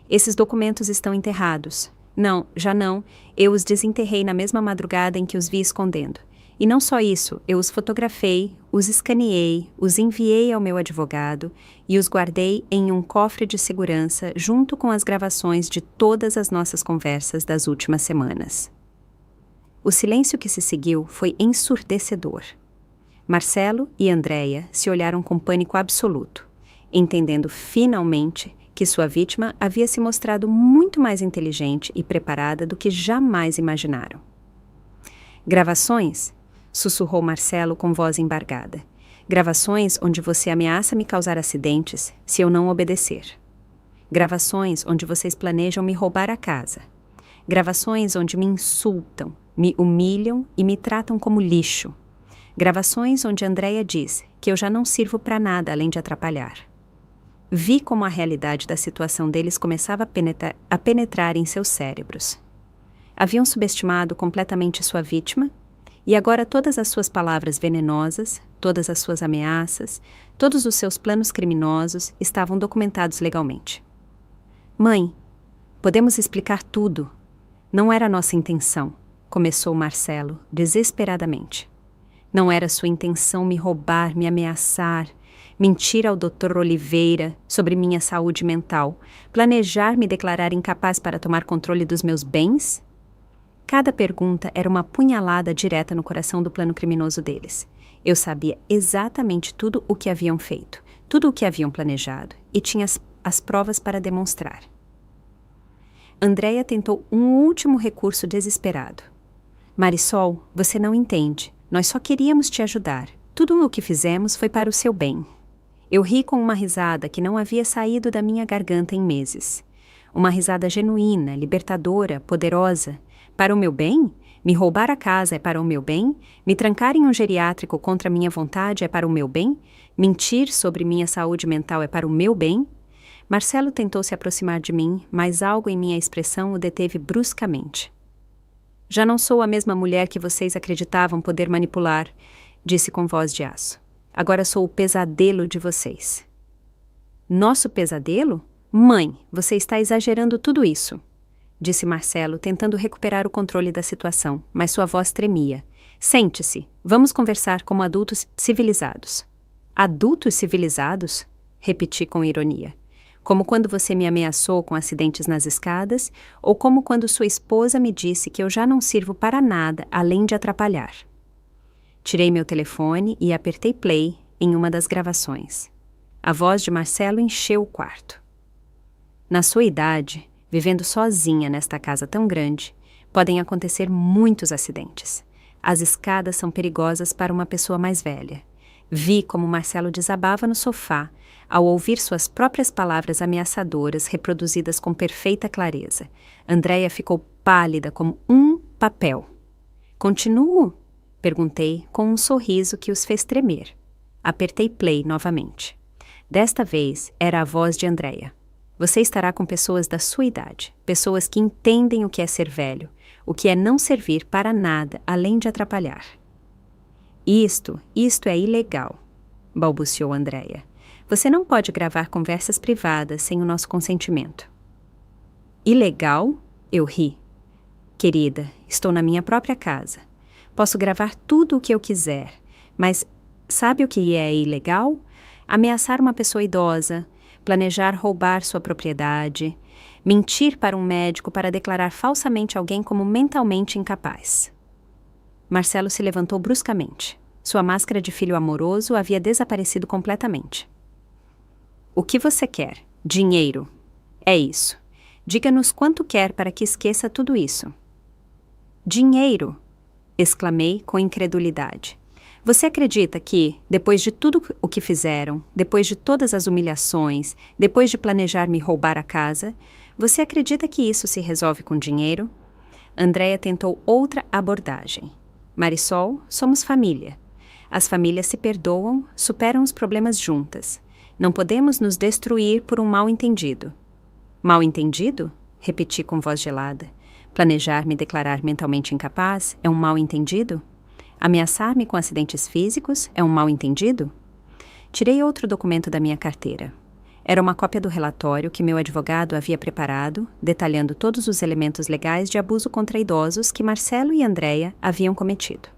Esses documentos estão enterrados. Não, já não. Eu os desenterrei na mesma madrugada em que os vi escondendo. E não só isso, eu os fotografei, os escaneei, os enviei ao meu advogado e os guardei em um cofre de segurança junto com as gravações de todas as nossas conversas das últimas semanas. O silêncio que se seguiu foi ensurdecedor. Marcelo e Andréia se olharam com pânico absoluto, entendendo finalmente que sua vítima havia se mostrado muito mais inteligente e preparada do que jamais imaginaram. Gravações? Sussurrou Marcelo com voz embargada. Gravações onde você ameaça me causar acidentes se eu não obedecer. Gravações onde vocês planejam me roubar a casa. Gravações onde me insultam, me humilham e me tratam como lixo. Gravações onde Andréia diz que eu já não sirvo para nada além de atrapalhar. Vi como a realidade da situação deles começava a penetrar em seus cérebros. Haviam subestimado completamente sua vítima, e agora todas as suas palavras venenosas, todas as suas ameaças, todos os seus planos criminosos estavam documentados legalmente. Mãe, podemos explicar tudo. Não era nossa intenção, começou Marcelo, desesperadamente. Não era sua intenção me roubar, me ameaçar, mentir ao Dr. Oliveira sobre minha saúde mental, planejar me declarar incapaz para tomar controle dos meus bens? Cada pergunta era uma punhalada direta no coração do plano criminoso deles. Eu sabia exatamente tudo o que haviam feito, tudo o que haviam planejado, e tinha as provas para demonstrar. Andréia tentou um último recurso desesperado. Marisol, você não entende. Nós só queríamos te ajudar. Tudo o que fizemos foi para o seu bem. Eu ri com uma risada que não havia saído da minha garganta em meses. Uma risada genuína, libertadora, poderosa. Para o meu bem? Me roubar a casa é para o meu bem? Me trancar em um geriátrico contra minha vontade é para o meu bem? Mentir sobre minha saúde mental é para o meu bem? Marcelo tentou se aproximar de mim, mas algo em minha expressão o deteve bruscamente. Já não sou a mesma mulher que vocês acreditavam poder manipular, disse com voz de aço. Agora sou o pesadelo de vocês. Nosso pesadelo? Mãe, você está exagerando tudo isso, disse Marcelo, tentando recuperar o controle da situação, mas sua voz tremia. Sente-se, vamos conversar como adultos civilizados. Adultos civilizados? Repeti com ironia. Como quando você me ameaçou com acidentes nas escadas, ou como quando sua esposa me disse que eu já não sirvo para nada além de atrapalhar. Tirei meu telefone e apertei play em uma das gravações. A voz de Marcelo encheu o quarto. Na sua idade, vivendo sozinha nesta casa tão grande, podem acontecer muitos acidentes. As escadas são perigosas para uma pessoa mais velha. Vi como Marcelo desabava no sofá ao ouvir suas próprias palavras ameaçadoras reproduzidas com perfeita clareza. Andréia ficou pálida como um papel. Continuo? Perguntei com um sorriso que os fez tremer. Apertei play novamente. Desta vez era a voz de Andréia. Você estará com pessoas da sua idade, pessoas que entendem o que é ser velho, o que é não servir para nada além de atrapalhar. Isto é ilegal, balbuciou Andréia. Você não pode gravar conversas privadas sem o nosso consentimento. Ilegal? Eu ri. Querida, estou na minha própria casa. Posso gravar tudo o que eu quiser, mas sabe o que é ilegal? Ameaçar uma pessoa idosa, planejar roubar sua propriedade, mentir para um médico para declarar falsamente alguém como mentalmente incapaz. Marcelo se levantou bruscamente. Sua máscara de filho amoroso havia desaparecido completamente. O que você quer? Dinheiro. É isso. Diga-nos quanto quer para que esqueça tudo isso. Dinheiro! Exclamei com incredulidade. Você acredita que, depois de tudo o que fizeram, depois de todas as humilhações, depois de planejar me roubar a casa, você acredita que isso se resolve com dinheiro? Andréia tentou outra abordagem. Marisol, somos família. As famílias se perdoam, superam os problemas juntas. Não podemos nos destruir por um mal-entendido. Mal-entendido? Repeti com voz gelada. Planejar me declarar mentalmente incapaz é um mal-entendido? Ameaçar-me com acidentes físicos é um mal-entendido? Tirei outro documento da minha carteira. Era uma cópia do relatório que meu advogado havia preparado, detalhando todos os elementos legais de abuso contra idosos que Marcelo e Andréia haviam cometido.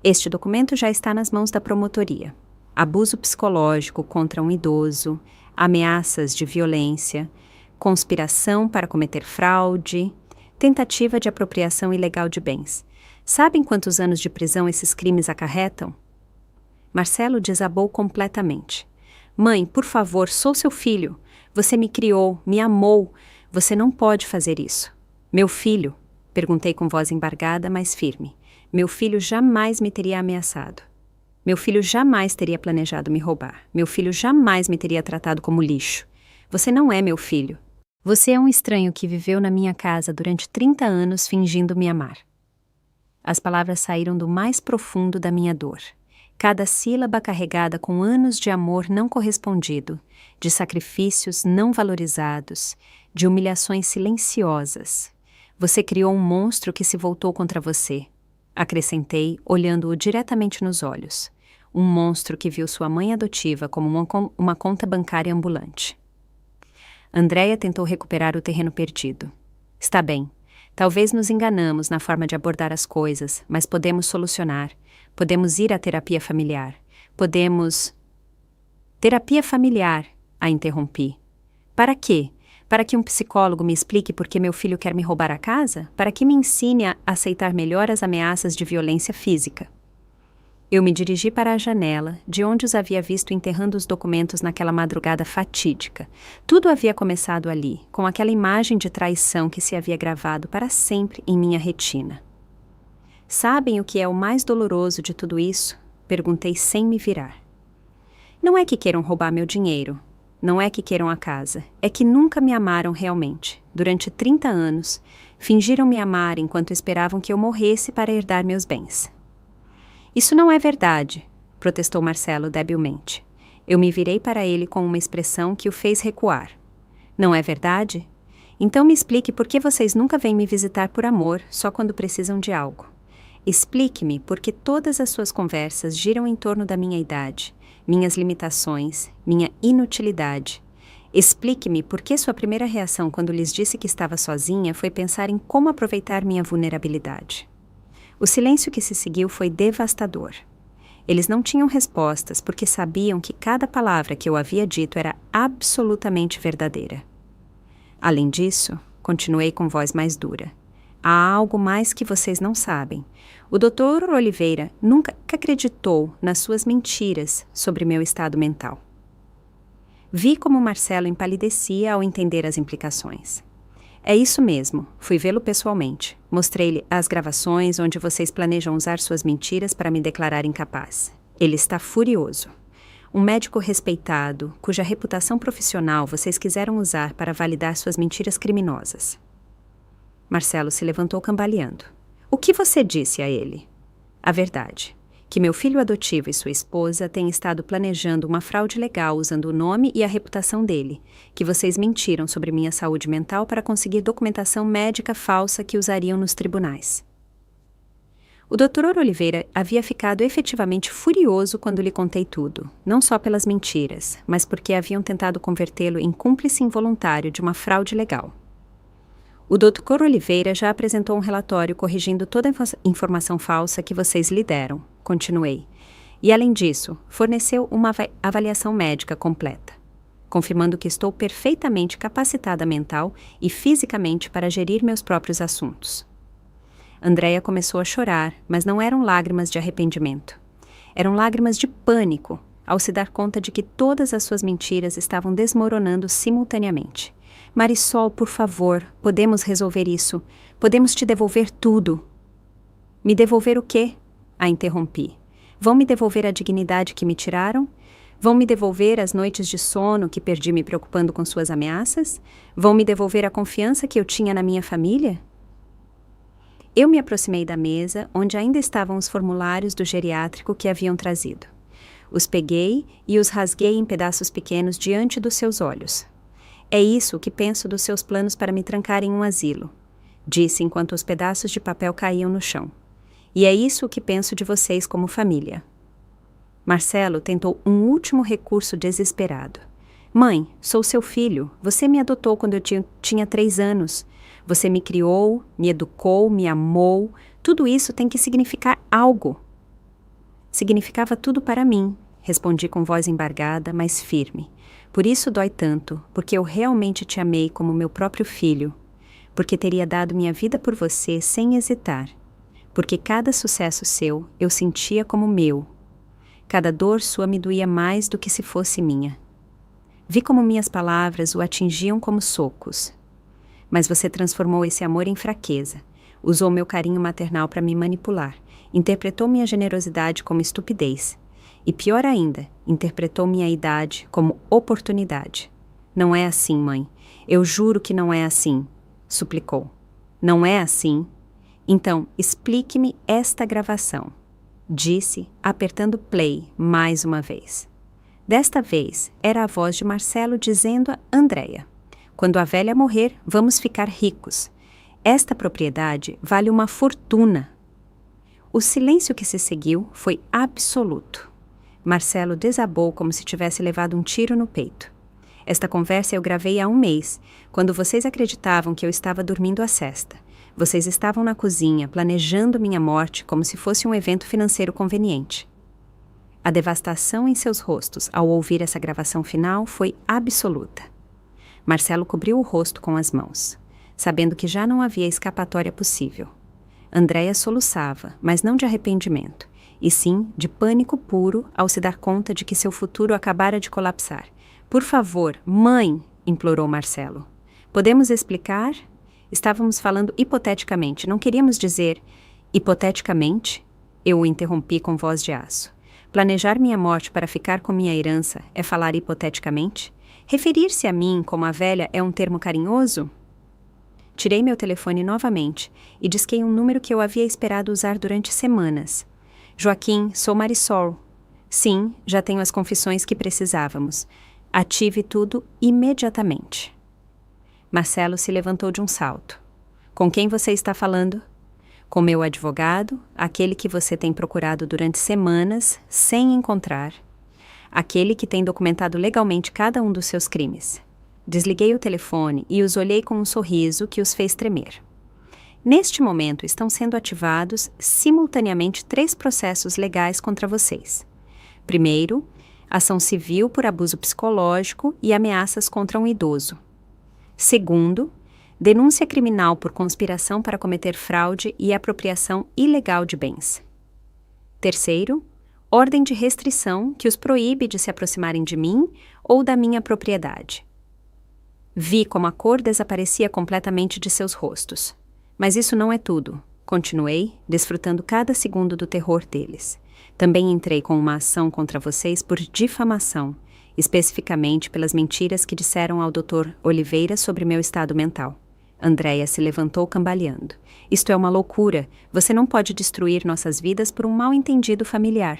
Este documento já está nas mãos da promotoria. Abuso psicológico contra um idoso, ameaças de violência, conspiração para cometer fraude, tentativa de apropriação ilegal de bens. Sabem quantos anos de prisão esses crimes acarretam? Marcelo desabou completamente. Mãe, por favor, sou seu filho. Você me criou, me amou. Você não pode fazer isso. Meu filho, perguntei com voz embargada, mas firme. Meu filho jamais me teria ameaçado. Meu filho jamais teria planejado me roubar. Meu filho jamais me teria tratado como lixo. Você não é meu filho. Você é um estranho que viveu na minha casa durante 30 anos fingindo me amar. As palavras saíram do mais profundo da minha dor. Cada sílaba carregada com anos de amor não correspondido, de sacrifícios não valorizados, de humilhações silenciosas. Você criou um monstro que se voltou contra você. Acrescentei, olhando-o diretamente nos olhos. Um monstro que viu sua mãe adotiva como uma conta bancária ambulante. Andréia tentou recuperar o terreno perdido. Está bem. Talvez nos enganamos na forma de abordar as coisas, mas podemos solucionar. Podemos ir à terapia familiar. Podemos... Terapia familiar, a interrompi. Para quê? Para que um psicólogo me explique por que meu filho quer me roubar a casa? Para que me ensine a aceitar melhor as ameaças de violência física? Eu me dirigi para a janela, de onde os havia visto enterrando os documentos naquela madrugada fatídica. Tudo havia começado ali, com aquela imagem de traição que se havia gravado para sempre em minha retina. Sabem o que é o mais doloroso de tudo isso? Perguntei sem me virar. Não é que queiram roubar meu dinheiro. Não é que queiram a casa. É que nunca me amaram realmente. Durante 30 anos, fingiram me amar enquanto esperavam que eu morresse para herdar meus bens. Isso não é verdade, protestou Marcelo debilmente. Eu me virei para ele com uma expressão que o fez recuar. Não é verdade? Então me explique por que vocês nunca vêm me visitar por amor, só quando precisam de algo. Explique-me por que todas as suas conversas giram em torno da minha idade, minhas limitações, minha inutilidade. Explique-me por que sua primeira reação quando lhes disse que estava sozinha foi pensar em como aproveitar minha vulnerabilidade. O silêncio que se seguiu foi devastador. Eles não tinham respostas porque sabiam que cada palavra que eu havia dito era absolutamente verdadeira. Além disso, continuei com voz mais dura, há algo mais que vocês não sabem. O Dr. Oliveira nunca acreditou nas suas mentiras sobre meu estado mental. Vi como Marcelo empalidecia ao entender as implicações. É isso mesmo, fui vê-lo pessoalmente. Mostrei-lhe as gravações onde vocês planejam usar suas mentiras para me declarar incapaz. Ele está furioso. Um médico respeitado, cuja reputação profissional vocês quiseram usar para validar suas mentiras criminosas. Marcelo se levantou cambaleando. O que você disse a ele? A verdade. Que meu filho adotivo e sua esposa têm estado planejando uma fraude legal usando o nome e a reputação dele, que vocês mentiram sobre minha saúde mental para conseguir documentação médica falsa que usariam nos tribunais. O Dr. Oliveira havia ficado efetivamente furioso quando lhe contei tudo, não só pelas mentiras, mas porque haviam tentado convertê-lo em cúmplice involuntário de uma fraude legal. O Dr. Oliveira já apresentou um relatório corrigindo toda a informação falsa que vocês lhe deram, continuei. E, além disso, forneceu uma avaliação médica completa, confirmando que estou perfeitamente capacitada mental e fisicamente para gerir meus próprios assuntos. Andréia começou a chorar, mas não eram lágrimas de arrependimento. Eram lágrimas de pânico, ao se dar conta de que todas as suas mentiras estavam desmoronando simultaneamente. Marisol, por favor, podemos resolver isso. Podemos te devolver tudo. Me devolver o quê? A interrompi. Vão me devolver a dignidade que me tiraram? Vão me devolver as noites de sono que perdi me preocupando com suas ameaças? Vão me devolver a confiança que eu tinha na minha família? Eu me aproximei da mesa, onde ainda estavam os formulários do geriátrico que haviam trazido. Os peguei e os rasguei em pedaços pequenos diante dos seus olhos. É isso que penso dos seus planos para me trancar em um asilo, disse enquanto os pedaços de papel caíam no chão. E é isso que penso de vocês como família. Marcelo tentou um último recurso desesperado. Mãe, sou seu filho. Você me adotou quando eu tinha 3 anos. Você me criou, me educou, me amou. Tudo isso tem que significar algo. Significava tudo para mim, respondi com voz embargada, mas firme. Por isso dói tanto, porque eu realmente te amei como meu próprio filho. Porque teria dado minha vida por você sem hesitar. Porque cada sucesso seu eu sentia como meu. Cada dor sua me doía mais do que se fosse minha. Vi como minhas palavras o atingiam como socos. Mas você transformou esse amor em fraqueza. Usou meu carinho maternal para me manipular. Interpretou minha generosidade como estupidez. E pior ainda, interpretou minha idade como oportunidade. Não é assim, mãe. Eu juro que não é assim, suplicou. Não é assim? Então, explique-me esta gravação, disse, apertando play mais uma vez. Desta vez, era a voz de Marcelo dizendo a Andréia: quando a velha morrer, vamos ficar ricos. Esta propriedade vale uma fortuna. O silêncio que se seguiu foi absoluto. Marcelo desabou como se tivesse levado um tiro no peito. Esta conversa eu gravei há 1 mês, quando vocês acreditavam que eu estava dormindo a sesta. Vocês estavam na cozinha, planejando minha morte como se fosse um evento financeiro conveniente. A devastação em seus rostos ao ouvir essa gravação final foi absoluta. Marcelo cobriu o rosto com as mãos, sabendo que já não havia escapatória possível. Andréia soluçava, mas não de arrependimento, e sim de pânico puro ao se dar conta de que seu futuro acabara de colapsar. Por favor, mãe, implorou Marcelo. Podemos explicar? Estávamos falando hipoteticamente, não queríamos dizer hipoteticamente? Eu o interrompi com voz de aço. Planejar minha morte para ficar com minha herança é falar hipoteticamente? Referir-se a mim como a velha é um termo carinhoso? Tirei meu telefone novamente e disquei um número que eu havia esperado usar durante semanas. Joaquim, sou Marisol. Sim, já tenho as confissões que precisávamos. Ative tudo imediatamente. Marcelo se levantou de um salto. Com quem você está falando? Com meu advogado, aquele que você tem procurado durante semanas, sem encontrar. Aquele que tem documentado legalmente cada um dos seus crimes. Desliguei o telefone e os olhei com um sorriso que os fez tremer. Neste momento estão sendo ativados simultaneamente 3 processos legais contra vocês. Primeiro, ação civil por abuso psicológico e ameaças contra um idoso. Segundo, denúncia criminal por conspiração para cometer fraude e apropriação ilegal de bens. Terceiro, ordem de restrição que os proíbe de se aproximarem de mim ou da minha propriedade. Vi como a cor desaparecia completamente de seus rostos. Mas isso não é tudo. Continuei, desfrutando cada segundo do terror deles. Também entrei com uma ação contra vocês por difamação, especificamente pelas mentiras que disseram ao Dr. Oliveira sobre meu estado mental. Andréia se levantou cambaleando. Isto é uma loucura. Você não pode destruir nossas vidas por um mal-entendido familiar.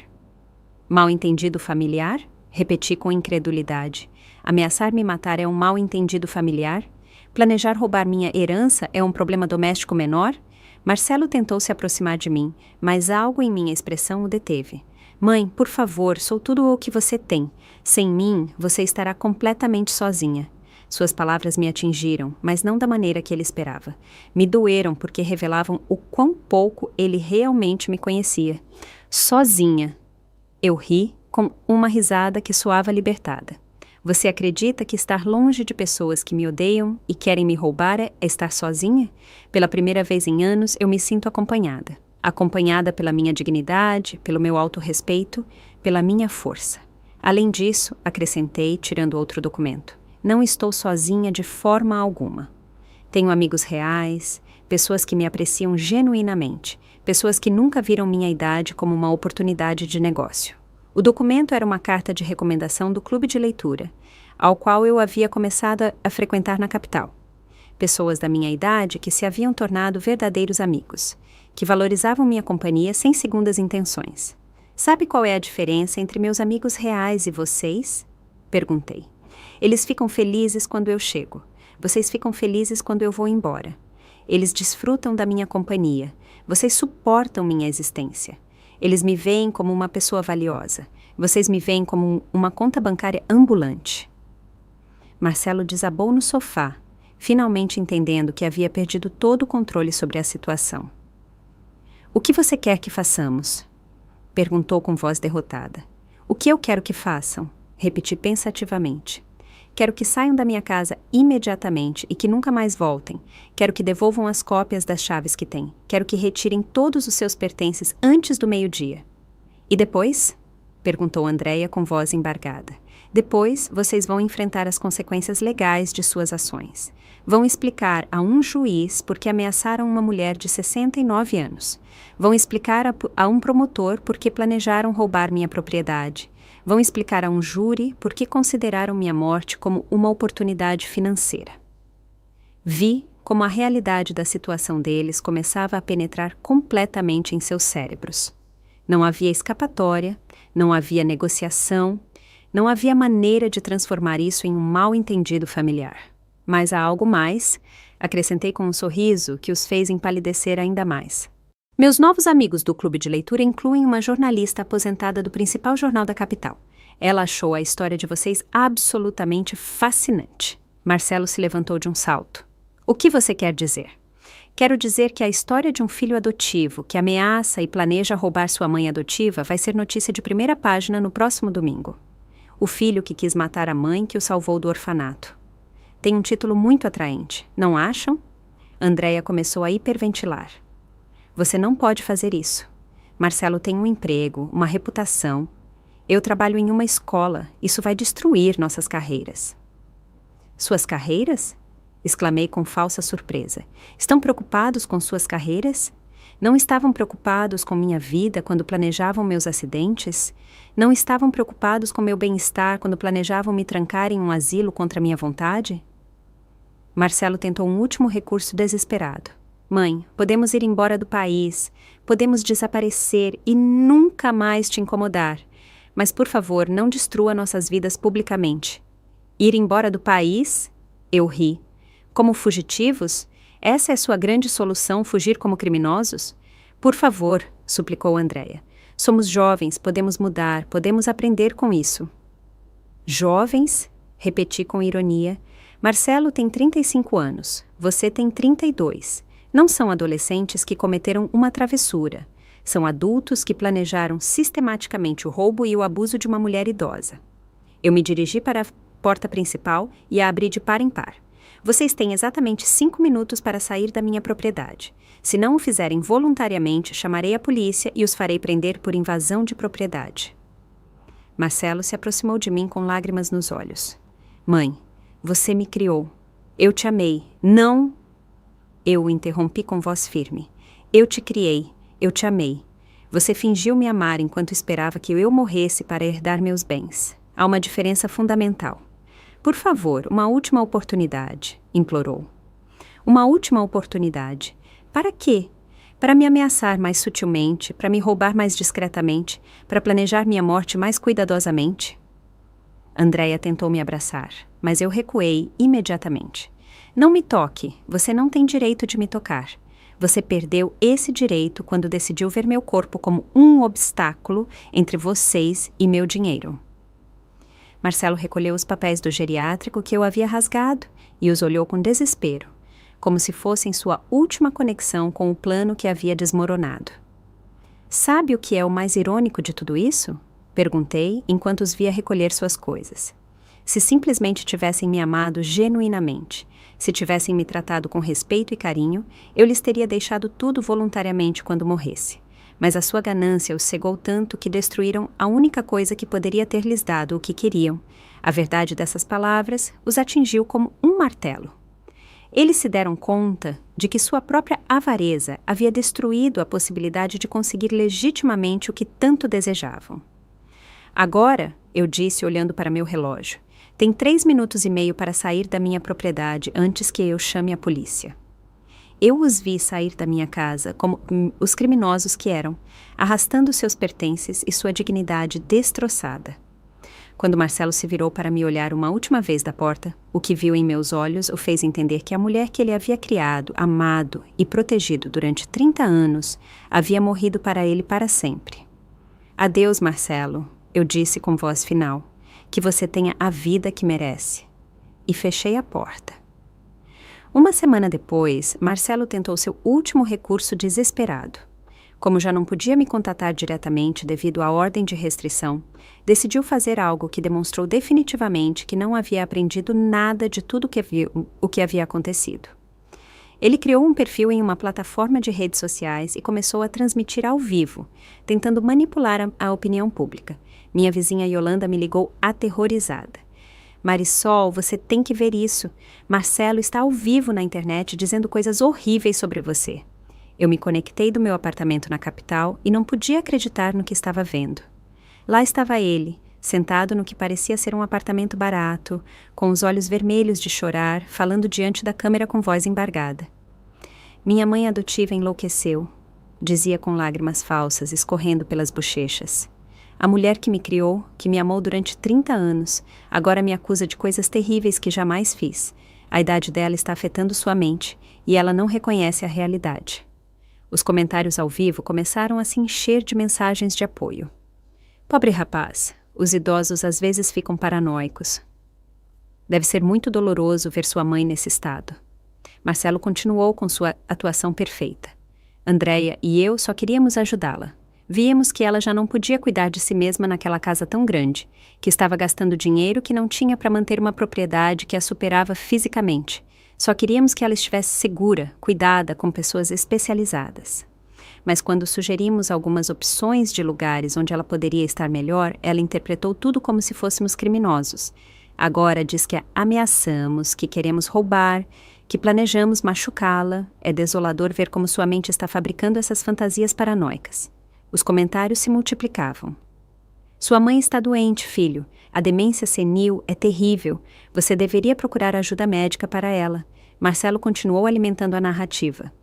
Mal-entendido familiar? Repeti com incredulidade. Ameaçar me matar é um mal-entendido familiar? Planejar roubar minha herança é um problema doméstico menor? Marcelo tentou se aproximar de mim, mas algo em minha expressão o deteve. Mãe, por favor, sou tudo o que você tem. Sem mim, você estará completamente sozinha. Suas palavras me atingiram, mas não da maneira que ele esperava. Me doeram porque revelavam o quão pouco ele realmente me conhecia. Sozinha. Eu ri com uma risada que soava libertada. Você acredita que estar longe de pessoas que me odeiam e querem me roubar é estar sozinha? Pela primeira vez em anos, eu me sinto acompanhada. Acompanhada pela minha dignidade, pelo meu autorrespeito, pela minha força. Além disso, acrescentei, tirando outro documento, não estou sozinha de forma alguma. Tenho amigos reais, pessoas que me apreciam genuinamente, pessoas que nunca viram minha idade como uma oportunidade de negócio. O documento era uma carta de recomendação do clube de leitura, ao qual eu havia começado a frequentar na capital. Pessoas da minha idade que se haviam tornado verdadeiros amigos, que valorizavam minha companhia sem segundas intenções. Sabe qual é a diferença entre meus amigos reais e vocês? Perguntei. Eles ficam felizes quando eu chego. Vocês ficam felizes quando eu vou embora. Eles desfrutam da minha companhia. Vocês suportam minha existência. Eles me veem como uma pessoa valiosa. Vocês me veem como uma conta bancária ambulante. Marcelo desabou no sofá, finalmente entendendo que havia perdido todo o controle sobre a situação. O que você quer que façamos? Perguntou com voz derrotada. O que eu quero que façam? Repeti pensativamente. Quero que saiam da minha casa imediatamente e que nunca mais voltem. Quero que devolvam as cópias das chaves que têm. Quero que retirem todos os seus pertences antes do meio-dia. E depois? Perguntou Andréia com voz embargada. Depois, vocês vão enfrentar as consequências legais de suas ações. Vão explicar a um juiz por que ameaçaram uma mulher de 69 anos. Vão explicar a um promotor por que planejaram roubar minha propriedade. Vão explicar a um júri por que consideraram minha morte como uma oportunidade financeira. Vi como a realidade da situação deles começava a penetrar completamente em seus cérebros. Não havia escapatória, não havia negociação, não havia maneira de transformar isso em um mal-entendido familiar. Mas há algo mais, acrescentei com um sorriso que os fez empalidecer ainda mais. Meus novos amigos do clube de leitura incluem uma jornalista aposentada do principal jornal da capital. Ela achou a história de vocês absolutamente fascinante. Marcelo se levantou de um salto. O que você quer dizer? Quero dizer que a história de um filho adotivo que ameaça e planeja roubar sua mãe adotiva vai ser notícia de primeira página no próximo domingo. O filho que quis matar a mãe que o salvou do orfanato. Tem um título muito atraente, não acham? Andréia começou a hiperventilar. Você não pode fazer isso. Marcelo tem um emprego, uma reputação. Eu trabalho em uma escola. Isso vai destruir nossas carreiras. Suas carreiras? Exclamei com falsa surpresa. Estão preocupados com suas carreiras? Não estavam preocupados com minha vida quando planejavam meus acidentes? Não estavam preocupados com meu bem-estar quando planejavam me trancar em um asilo contra minha vontade? Marcelo tentou um último recurso desesperado. Mãe, podemos ir embora do país, podemos desaparecer e nunca mais te incomodar. Mas, por favor, não destrua nossas vidas publicamente. Ir embora do país? Eu ri. Como fugitivos? Essa é sua grande solução, fugir como criminosos? Por favor, suplicou Andréia. Somos jovens, podemos mudar, podemos aprender com isso. Jovens? Repeti com ironia. Marcelo tem 35 anos, você tem 32. Não são adolescentes que cometeram uma travessura. São adultos que planejaram sistematicamente o roubo e o abuso de uma mulher idosa. Eu me dirigi para a porta principal e a abri de par em par. Vocês têm exatamente 5 minutos para sair da minha propriedade. Se não o fizerem voluntariamente, chamarei a polícia e os farei prender por invasão de propriedade. Marcelo se aproximou de mim com lágrimas nos olhos. Mãe, você me criou. Eu te amei. Não... Eu o interrompi com voz firme. Eu te criei. Eu te amei. Você fingiu me amar enquanto esperava que eu morresse para herdar meus bens. Há uma diferença fundamental. Por favor, uma última oportunidade, implorou. Uma última oportunidade. Para quê? Para me ameaçar mais sutilmente, para me roubar mais discretamente, para planejar minha morte mais cuidadosamente? Andréia tentou me abraçar, mas eu recuei imediatamente. Não me toque, você não tem direito de me tocar. Você perdeu esse direito quando decidiu ver meu corpo como um obstáculo entre vocês e meu dinheiro. Marcelo recolheu os papéis do geriátrico que eu havia rasgado e os olhou com desespero, como se fossem sua última conexão com o plano que havia desmoronado. Sabe o que é o mais irônico de tudo isso? Perguntei enquanto os via recolher suas coisas. Se simplesmente tivessem me amado genuinamente, se tivessem me tratado com respeito e carinho, eu lhes teria deixado tudo voluntariamente quando morresse. Mas a sua ganância os cegou tanto que destruíram a única coisa que poderia ter lhes dado o que queriam. A verdade dessas palavras os atingiu como um martelo. Eles se deram conta de que sua própria avareza havia destruído a possibilidade de conseguir legitimamente o que tanto desejavam. Agora, eu disse olhando para meu relógio, tem 3 minutos e meio para sair da minha propriedade antes que eu chame a polícia. Eu os vi sair da minha casa como os criminosos que eram, arrastando seus pertences e sua dignidade destroçada. Quando Marcelo se virou para me olhar uma última vez da porta, o que viu em meus olhos o fez entender que a mulher que ele havia criado, amado e protegido durante 30 anos havia morrido para ele para sempre. Adeus, Marcelo, eu disse com voz final, que você tenha a vida que merece. E fechei a porta. Uma semana depois, Marcelo tentou seu último recurso desesperado. Como já não podia me contatar diretamente devido à ordem de restrição, decidiu fazer algo que demonstrou definitivamente que não havia aprendido nada de tudo o que havia acontecido. Ele criou um perfil em uma plataforma de redes sociais e começou a transmitir ao vivo, tentando manipular a opinião pública. Minha vizinha Yolanda me ligou aterrorizada. Marisol, você tem que ver isso. Marcelo está ao vivo na internet dizendo coisas horríveis sobre você. Eu me conectei do meu apartamento na capital e não podia acreditar no que estava vendo. Lá estava ele, sentado no que parecia ser um apartamento barato, com os olhos vermelhos de chorar, falando diante da câmera com voz embargada. Minha mãe adotiva enlouqueceu, dizia com lágrimas falsas escorrendo pelas bochechas. A mulher que me criou, que me amou durante 30 anos, agora me acusa de coisas terríveis que jamais fiz. A idade dela está afetando sua mente e ela não reconhece a realidade. Os comentários ao vivo começaram a se encher de mensagens de apoio. Pobre rapaz, os idosos às vezes ficam paranoicos. Deve ser muito doloroso ver sua mãe nesse estado. Marcelo continuou com sua atuação perfeita. Andréia e eu só queríamos ajudá-la. Víamos que ela já não podia cuidar de si mesma naquela casa tão grande, que estava gastando dinheiro que não tinha para manter uma propriedade que a superava fisicamente. Só queríamos que ela estivesse segura, cuidada, com pessoas especializadas. Mas quando sugerimos algumas opções de lugares onde ela poderia estar melhor, ela interpretou tudo como se fôssemos criminosos. Agora diz que a ameaçamos, que queremos roubar, que planejamos machucá-la. É desolador ver como sua mente está fabricando essas fantasias paranoicas. Os comentários se multiplicavam. Sua mãe está doente, filho. A demência senil é terrível. Você deveria procurar ajuda médica para ela. Marcelo continuou alimentando a narrativa.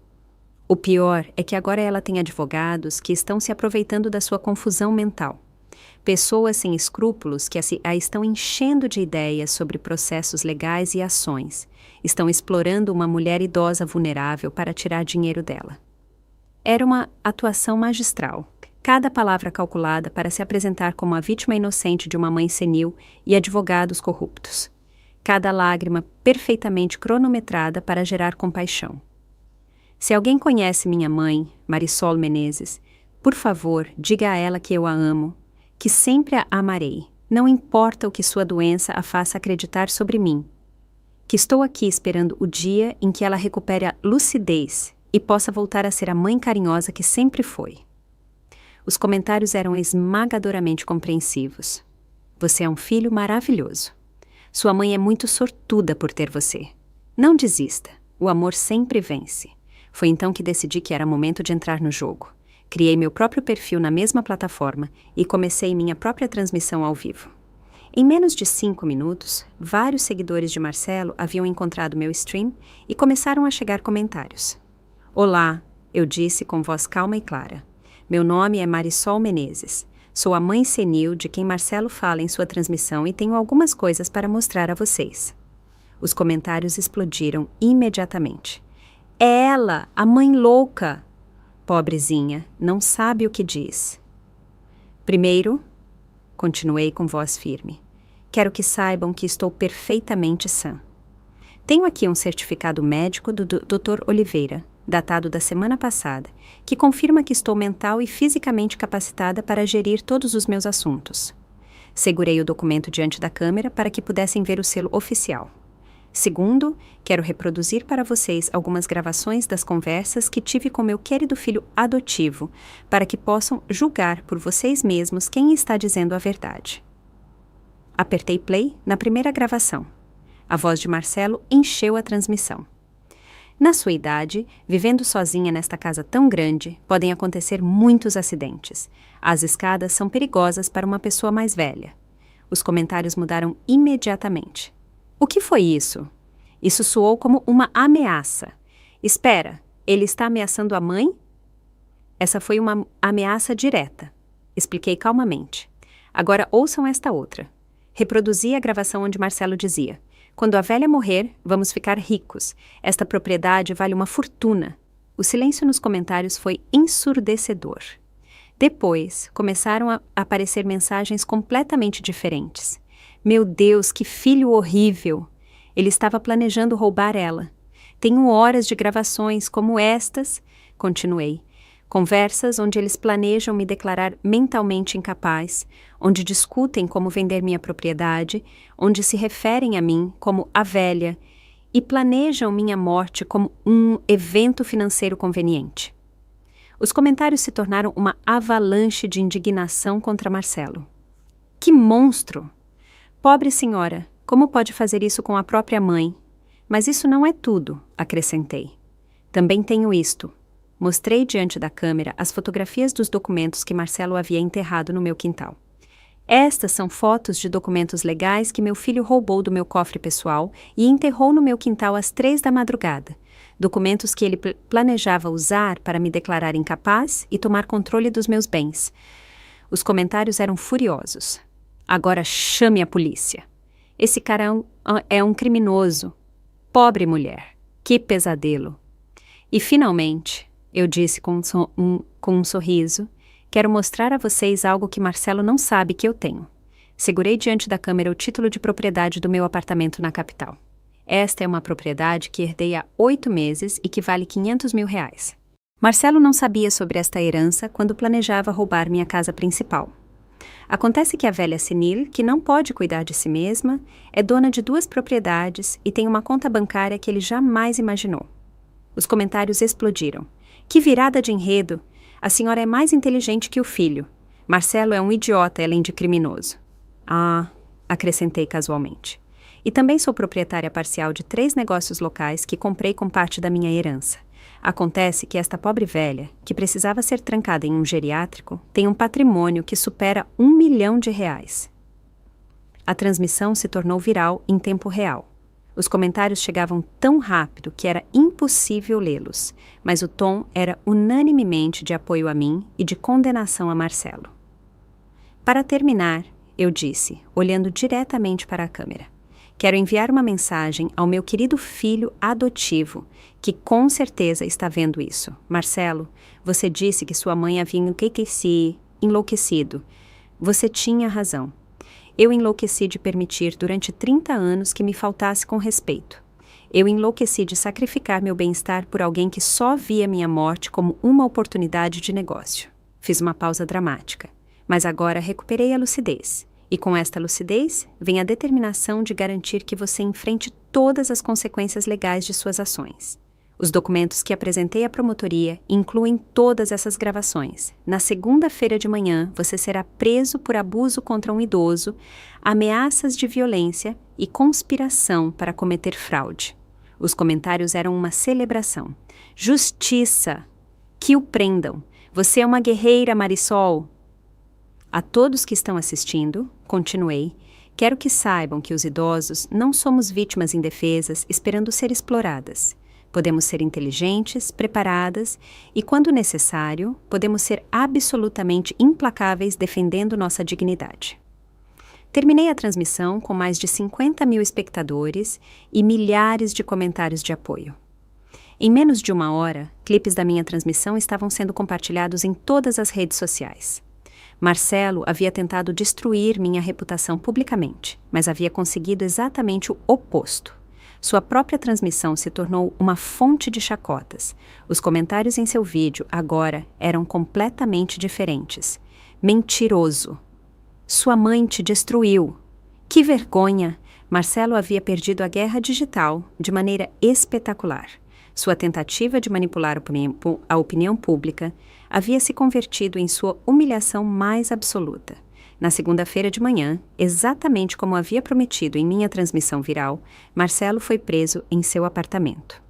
O pior é que agora ela tem advogados que estão se aproveitando da sua confusão mental. Pessoas sem escrúpulos que a estão enchendo de ideias sobre processos legais e ações. Estão explorando uma mulher idosa vulnerável para tirar dinheiro dela. Era uma atuação magistral. Cada palavra calculada para se apresentar como a vítima inocente de uma mãe senil e advogados corruptos. Cada lágrima perfeitamente cronometrada para gerar compaixão. Se alguém conhece minha mãe, Marisol Menezes, por favor, diga a ela que eu a amo, que sempre a amarei, não importa o que sua doença a faça acreditar sobre mim, que estou aqui esperando o dia em que ela recupere a lucidez e possa voltar a ser a mãe carinhosa que sempre foi. Os comentários eram esmagadoramente compreensivos. Você é um filho maravilhoso. Sua mãe é muito sortuda por ter você. Não desista. O amor sempre vence. Foi então que decidi que era momento de entrar no jogo. Criei meu próprio perfil na mesma plataforma e comecei minha própria transmissão ao vivo. Em menos de 5 minutos, vários seguidores de Marcelo haviam encontrado meu stream e começaram a chegar comentários. Olá, eu disse com voz calma e clara. Meu nome é Marisol Menezes. Sou a mãe senil de quem Marcelo fala em sua transmissão e tenho algumas coisas para mostrar a vocês. Os comentários explodiram imediatamente. É ela, a mãe louca! Pobrezinha, não sabe o que diz. Primeiro, continuei com voz firme, quero que saibam que estou perfeitamente sã. Tenho aqui um certificado médico do Dr. Oliveira, datado da semana passada, que confirma que estou mental e fisicamente capacitada para gerir todos os meus assuntos. Segurei o documento diante da câmera para que pudessem ver o selo oficial. Segundo, quero reproduzir para vocês algumas gravações das conversas que tive com meu querido filho adotivo, para que possam julgar por vocês mesmos quem está dizendo a verdade. Apertei play na primeira gravação. A voz de Marcelo encheu a transmissão. Na sua idade, vivendo sozinha nesta casa tão grande, podem acontecer muitos acidentes. As escadas são perigosas para uma pessoa mais velha. Os comentários mudaram imediatamente. O que foi isso? Isso soou como uma ameaça. Espera, Ele está ameaçando a mãe? Essa foi uma ameaça direta. Expliquei calmamente. Agora ouçam esta outra. Reproduzi a gravação onde Marcelo dizia: quando a velha morrer, vamos ficar ricos. Esta propriedade vale uma fortuna. O silêncio nos comentários foi ensurdecedor. Depois, começaram a aparecer mensagens completamente diferentes. Meu Deus, que filho horrível! Ele estava planejando roubar ela. Tenho horas de gravações como estas, continuei. Conversas onde eles planejam me declarar mentalmente incapaz, onde discutem como vender minha propriedade, onde se referem a mim como a velha e planejam minha morte como um evento financeiro conveniente. Os comentários se tornaram uma avalanche de indignação contra Marcelo. Que monstro! Pobre senhora, como pode fazer isso com a própria mãe? Mas isso não é tudo, acrescentei. Também tenho isto. Mostrei diante da câmera as fotografias dos documentos que Marcelo havia enterrado no meu quintal. Estas são fotos de documentos legais que meu filho roubou do meu cofre pessoal e enterrou no meu quintal às 3 da madrugada. Documentos que ele planejava usar para me declarar incapaz e tomar controle dos meus bens. Os comentários eram furiosos. Agora chame a polícia. Esse cara é um criminoso. Pobre mulher. Que pesadelo. E finalmente, eu disse com um sorriso, quero mostrar a vocês algo que Marcelo não sabe que eu tenho. Segurei diante da câmera o título de propriedade do meu apartamento na capital. Esta é uma propriedade que herdei há 8 meses e que vale R$500 mil. Marcelo não sabia sobre esta herança quando planejava roubar minha casa principal. Acontece que a velha senil, que não pode cuidar de si mesma, é dona de 2 propriedades e tem uma conta bancária que ele jamais imaginou. Os comentários explodiram. Que virada de enredo! A senhora é mais inteligente que o filho. Marcelo é um idiota além de criminoso. Ah, acrescentei casualmente. E também sou proprietária parcial de 3 negócios locais que comprei com parte da minha herança. Acontece que esta pobre velha, que precisava ser trancada em um geriátrico, tem um patrimônio que supera R$1 milhão. A transmissão se tornou viral em tempo real. Os comentários chegavam tão rápido que era impossível lê-los, mas o tom era unanimemente de apoio a mim e de condenação a Marcelo. Para terminar, eu disse, olhando diretamente para a câmera, quero enviar uma mensagem ao meu querido filho adotivo, que com certeza está vendo isso. Marcelo, você disse que sua mãe havia enlouquecido. Você tinha razão. Eu enlouqueci de permitir durante 30 anos que me faltasse com respeito. Eu enlouqueci de sacrificar meu bem-estar por alguém que só via minha morte como uma oportunidade de negócio. Fiz uma pausa dramática, mas agora recuperei a lucidez. E com esta lucidez, vem a determinação de garantir que você enfrente todas as consequências legais de suas ações. Os documentos que apresentei à promotoria incluem todas essas gravações. Na segunda-feira de manhã, você será preso por abuso contra um idoso, ameaças de violência e conspiração para cometer fraude. Os comentários eram uma celebração. Justiça! Que o prendam! Você é uma guerreira, Marisol! A todos que estão assistindo, continuei, quero que saibam que os idosos não somos vítimas indefesas esperando ser exploradas. Podemos ser inteligentes, preparadas e, quando necessário, podemos ser absolutamente implacáveis defendendo nossa dignidade. Terminei a transmissão com mais de 50 mil espectadores e milhares de comentários de apoio. Em menos de 1 hora, clipes da minha transmissão estavam sendo compartilhados em todas as redes sociais. Marcelo havia tentado destruir minha reputação publicamente, mas havia conseguido exatamente o oposto. Sua própria transmissão se tornou uma fonte de chacotas. Os comentários em seu vídeo, agora, eram completamente diferentes. Mentiroso. Sua mãe te destruiu. Que vergonha! Marcelo havia perdido a guerra digital de maneira espetacular. Sua tentativa de manipular a opinião pública havia se convertido em sua humilhação mais absoluta. Na segunda-feira de manhã, exatamente como havia prometido em minha transmissão viral, Marcelo foi preso em seu apartamento.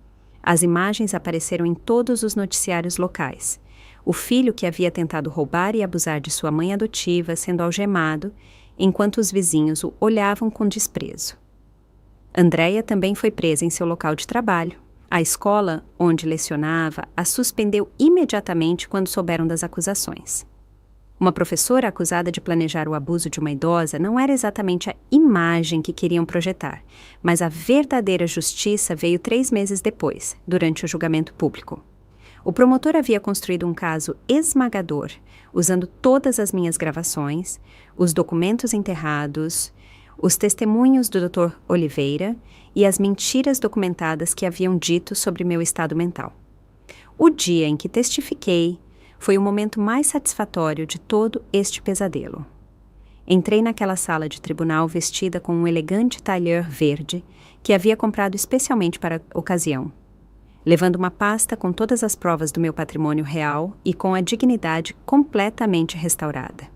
As imagens apareceram em todos os noticiários locais. O filho que havia tentado roubar e abusar de sua mãe adotiva sendo algemado, enquanto os vizinhos o olhavam com desprezo. Andréia também foi presa em seu local de trabalho. A escola onde lecionava a suspendeu imediatamente quando souberam das acusações. Uma professora acusada de planejar o abuso de uma idosa não era exatamente a imagem que queriam projetar, mas a verdadeira justiça veio 3 meses depois, durante o julgamento público. O promotor havia construído um caso esmagador, usando todas as minhas gravações, os documentos enterrados, os testemunhos do Dr. Oliveira e as mentiras documentadas que haviam dito sobre meu estado mental. O dia em que testifiquei foi o momento mais satisfatório de todo este pesadelo. Entrei naquela sala de tribunal vestida com um elegante tailleur verde que havia comprado especialmente para a ocasião, levando uma pasta com todas as provas do meu patrimônio real e com a dignidade completamente restaurada.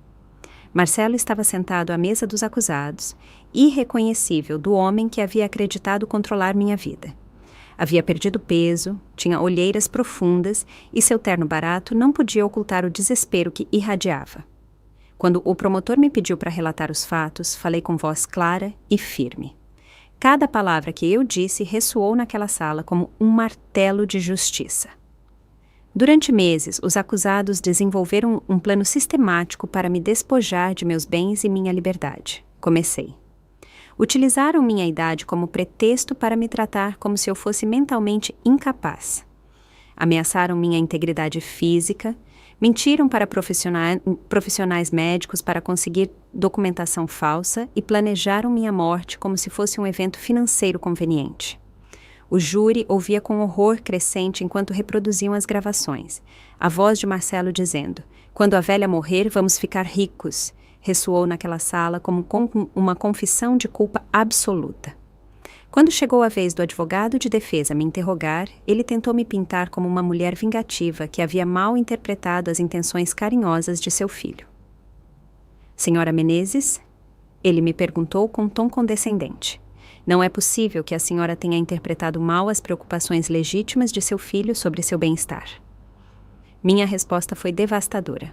Marcelo estava sentado à mesa dos acusados, irreconhecível do homem que havia acreditado controlar minha vida. Havia perdido peso, tinha olheiras profundas e seu terno barato não podia ocultar o desespero que irradiava. Quando o promotor me pediu para relatar os fatos, falei com voz clara e firme. Cada palavra que eu disse ressoou naquela sala como um martelo de justiça. Durante meses, os acusados desenvolveram um plano sistemático para me despojar de meus bens e minha liberdade. Comecei. Utilizaram minha idade como pretexto para me tratar como se eu fosse mentalmente incapaz. Ameaçaram minha integridade física, mentiram para profissionais médicos para conseguir documentação falsa e planejaram minha morte como se fosse um evento financeiro conveniente. O júri ouvia com horror crescente enquanto reproduziam as gravações. A voz de Marcelo dizendo: "Quando a velha morrer, vamos ficar ricos", ressoou naquela sala como uma confissão de culpa absoluta. Quando chegou a vez do advogado de defesa me interrogar, ele tentou me pintar como uma mulher vingativa que havia mal interpretado as intenções carinhosas de seu filho. "Senhora Menezes?" Ele me perguntou com tom condescendente. "Não é possível que a senhora tenha interpretado mal as preocupações legítimas de seu filho sobre seu bem-estar." Minha resposta foi devastadora.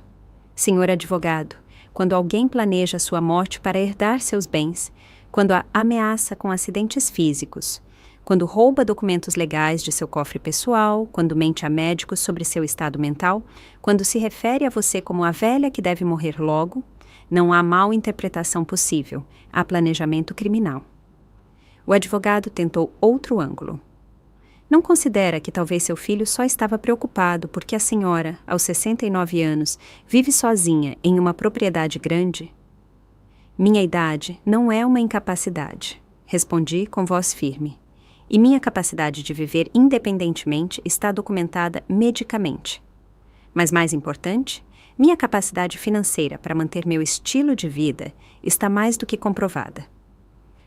"Senhor advogado, quando alguém planeja sua morte para herdar seus bens, quando a ameaça com acidentes físicos, quando rouba documentos legais de seu cofre pessoal, quando mente a médicos sobre seu estado mental, quando se refere a você como a velha que deve morrer logo, não há mal interpretação possível, há planejamento criminal." O advogado tentou outro ângulo. "Não considera que talvez seu filho só estava preocupado porque a senhora, aos 69 anos, vive sozinha em uma propriedade grande?" "Minha idade não é uma incapacidade", respondi com voz firme. "E minha capacidade de viver independentemente está documentada medicamente. Mas mais importante, minha capacidade financeira para manter meu estilo de vida está mais do que comprovada."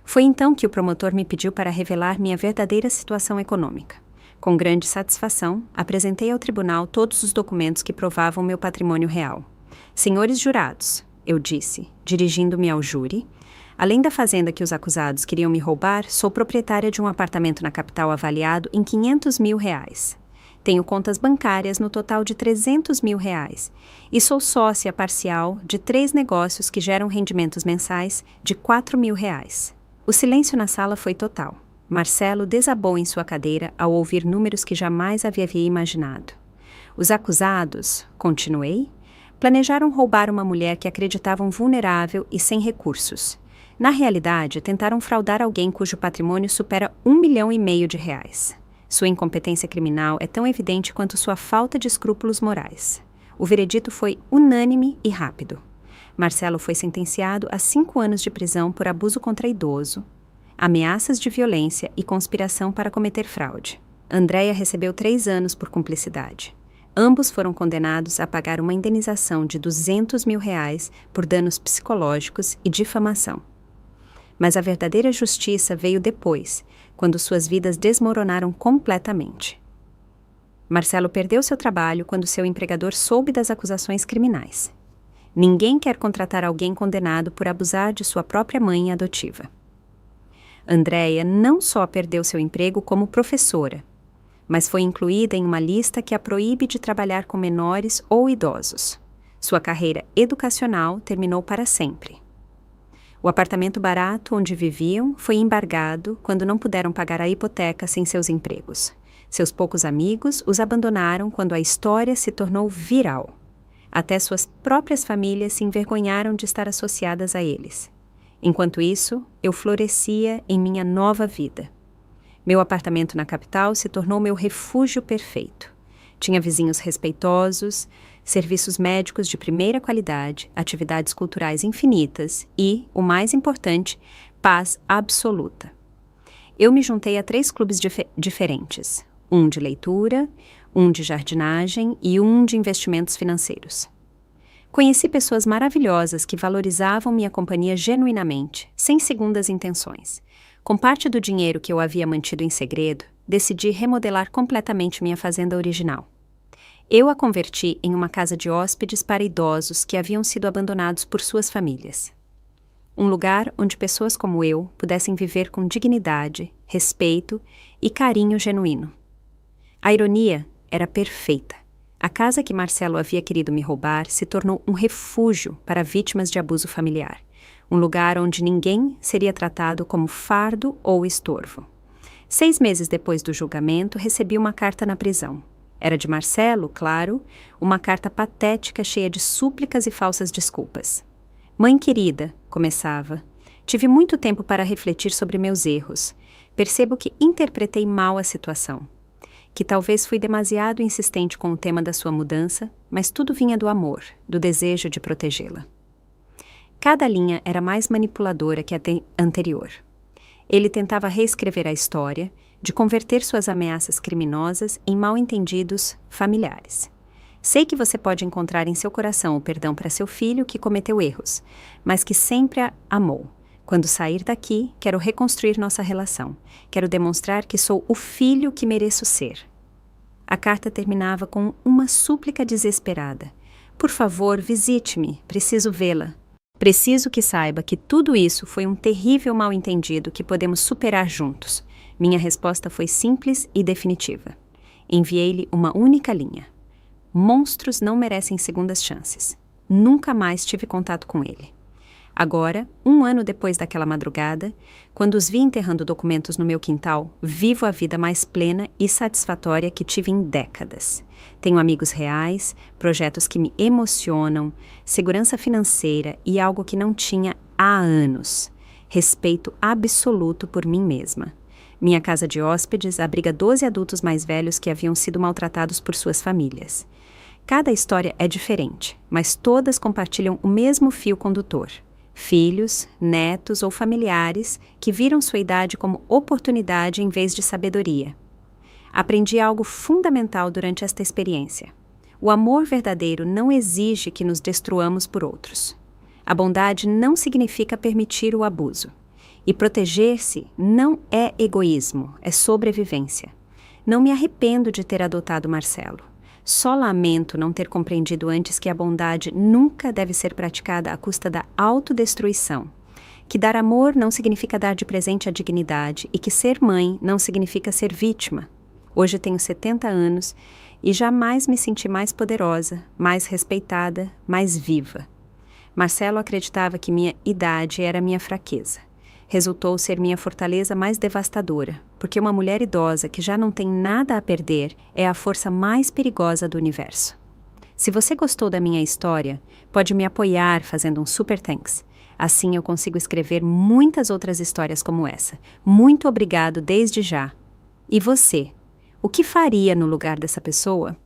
Foi então que o promotor me pediu para revelar minha verdadeira situação econômica. Com grande satisfação, apresentei ao tribunal todos os documentos que provavam meu patrimônio real. "Senhores jurados", eu disse, dirigindo-me ao júri, "além da fazenda que os acusados queriam me roubar, sou proprietária de um apartamento na capital avaliado em R$500 mil. Tenho contas bancárias no total de R$300 mil e sou sócia parcial de 3 negócios que geram rendimentos mensais de R$4 mil. O silêncio na sala foi total. Marcelo desabou em sua cadeira ao ouvir números que jamais havia imaginado. "Os acusados", continuei, "planejaram roubar uma mulher que acreditavam vulnerável e sem recursos. Na realidade, tentaram fraudar alguém cujo patrimônio supera R$1,5 milhão. Sua incompetência criminal é tão evidente quanto sua falta de escrúpulos morais. O veredito foi unânime e rápido. Marcelo foi sentenciado a 5 anos de prisão por abuso contra idoso, ameaças de violência e conspiração para cometer fraude. Andréia recebeu 3 anos por cumplicidade. Ambos foram condenados a pagar uma indenização de R$200 mil por danos psicológicos e difamação. Mas a verdadeira justiça veio depois, quando suas vidas desmoronaram completamente. Marcelo perdeu seu trabalho quando seu empregador soube das acusações criminais. Ninguém quer contratar alguém condenado por abusar de sua própria mãe adotiva. Andréia não só perdeu seu emprego como professora, mas foi incluída em uma lista que a proíbe de trabalhar com menores ou idosos. Sua carreira educacional terminou para sempre. O apartamento barato onde viviam foi embargado quando não puderam pagar a hipoteca sem seus empregos. Seus poucos amigos os abandonaram quando a história se tornou viral. Até suas próprias famílias se envergonharam de estar associadas a eles. Enquanto isso, eu florescia em minha nova vida. Meu apartamento na capital se tornou meu refúgio perfeito. Tinha vizinhos respeitosos, serviços médicos de primeira qualidade, atividades culturais infinitas e, o mais importante, paz absoluta. Eu me juntei a 3 clubes diferentes, um de leitura, um de jardinagem e um de investimentos financeiros. Conheci pessoas maravilhosas que valorizavam minha companhia genuinamente, sem segundas intenções. Com parte do dinheiro que eu havia mantido em segredo, decidi remodelar completamente minha fazenda original. Eu a converti em uma casa de hóspedes para idosos que haviam sido abandonados por suas famílias. Um lugar onde pessoas como eu pudessem viver com dignidade, respeito e carinho genuíno. A ironia era perfeita. A casa que Marcelo havia querido me roubar se tornou um refúgio para vítimas de abuso familiar. Um lugar onde ninguém seria tratado como fardo ou estorvo. 6 meses depois do julgamento, recebi uma carta na prisão. Era de Marcelo, claro, uma carta patética cheia de súplicas e falsas desculpas. Mãe querida, começava, tive muito tempo para refletir sobre meus erros. Percebo que interpretei mal a situação. Que talvez fui demasiado insistente com o tema da sua mudança, mas tudo vinha do amor, do desejo de protegê-la. Cada linha era mais manipuladora que a anterior. Ele tentava reescrever a história, de converter suas ameaças criminosas em mal-entendidos familiares. Sei que você pode encontrar em seu coração o perdão para seu filho que cometeu erros, mas que sempre a amou. Quando sair daqui, quero reconstruir nossa relação. Quero demonstrar que sou o filho que mereço ser. A carta terminava com uma súplica desesperada. Por favor, visite-me. Preciso vê-la. Preciso que saiba que tudo isso foi um terrível mal-entendido que podemos superar juntos. Minha resposta foi simples e definitiva. Enviei-lhe uma única linha. Monstros não merecem segundas chances. Nunca mais tive contato com ele. Agora, 1 ano depois daquela madrugada, quando os vi enterrando documentos no meu quintal, vivo a vida mais plena e satisfatória que tive em décadas. Tenho amigos reais, projetos que me emocionam, segurança financeira e algo que não tinha há anos: respeito absoluto por mim mesma. Minha casa de hóspedes abriga 12 adultos mais velhos que haviam sido maltratados por suas famílias. Cada história é diferente, mas todas compartilham o mesmo fio condutor. Filhos, netos ou familiares que viram sua idade como oportunidade em vez de sabedoria. Aprendi algo fundamental durante esta experiência. O amor verdadeiro não exige que nos destruamos por outros. A bondade não significa permitir o abuso. E proteger-se não é egoísmo, é sobrevivência. Não me arrependo de ter adotado Marcelo. Só lamento não ter compreendido antes que a bondade nunca deve ser praticada à custa da autodestruição, que dar amor não significa dar de presente a dignidade e que ser mãe não significa ser vítima. Hoje tenho 70 anos e jamais me senti mais poderosa, mais respeitada, mais viva. Marcelo acreditava que minha idade era minha fraqueza. Resultou ser minha fortaleza mais devastadora, porque uma mulher idosa que já não tem nada a perder é a força mais perigosa do universo. Se você gostou da minha história, pode me apoiar fazendo um super thanks. Assim eu consigo escrever muitas outras histórias como essa. Muito obrigado desde já. E você? O que faria no lugar dessa pessoa?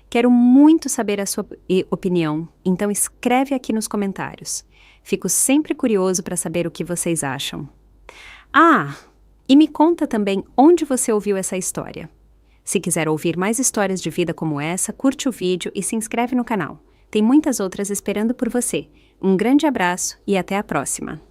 Quero muito saber a sua opinião, então escreve aqui nos comentários. Fico sempre curioso para saber o que vocês acham. Ah, e me conta também onde você ouviu essa história. Se quiser ouvir mais histórias de vida como essa, curte o vídeo e se inscreve no canal. Tem muitas outras esperando por você. Um grande abraço e até a próxima!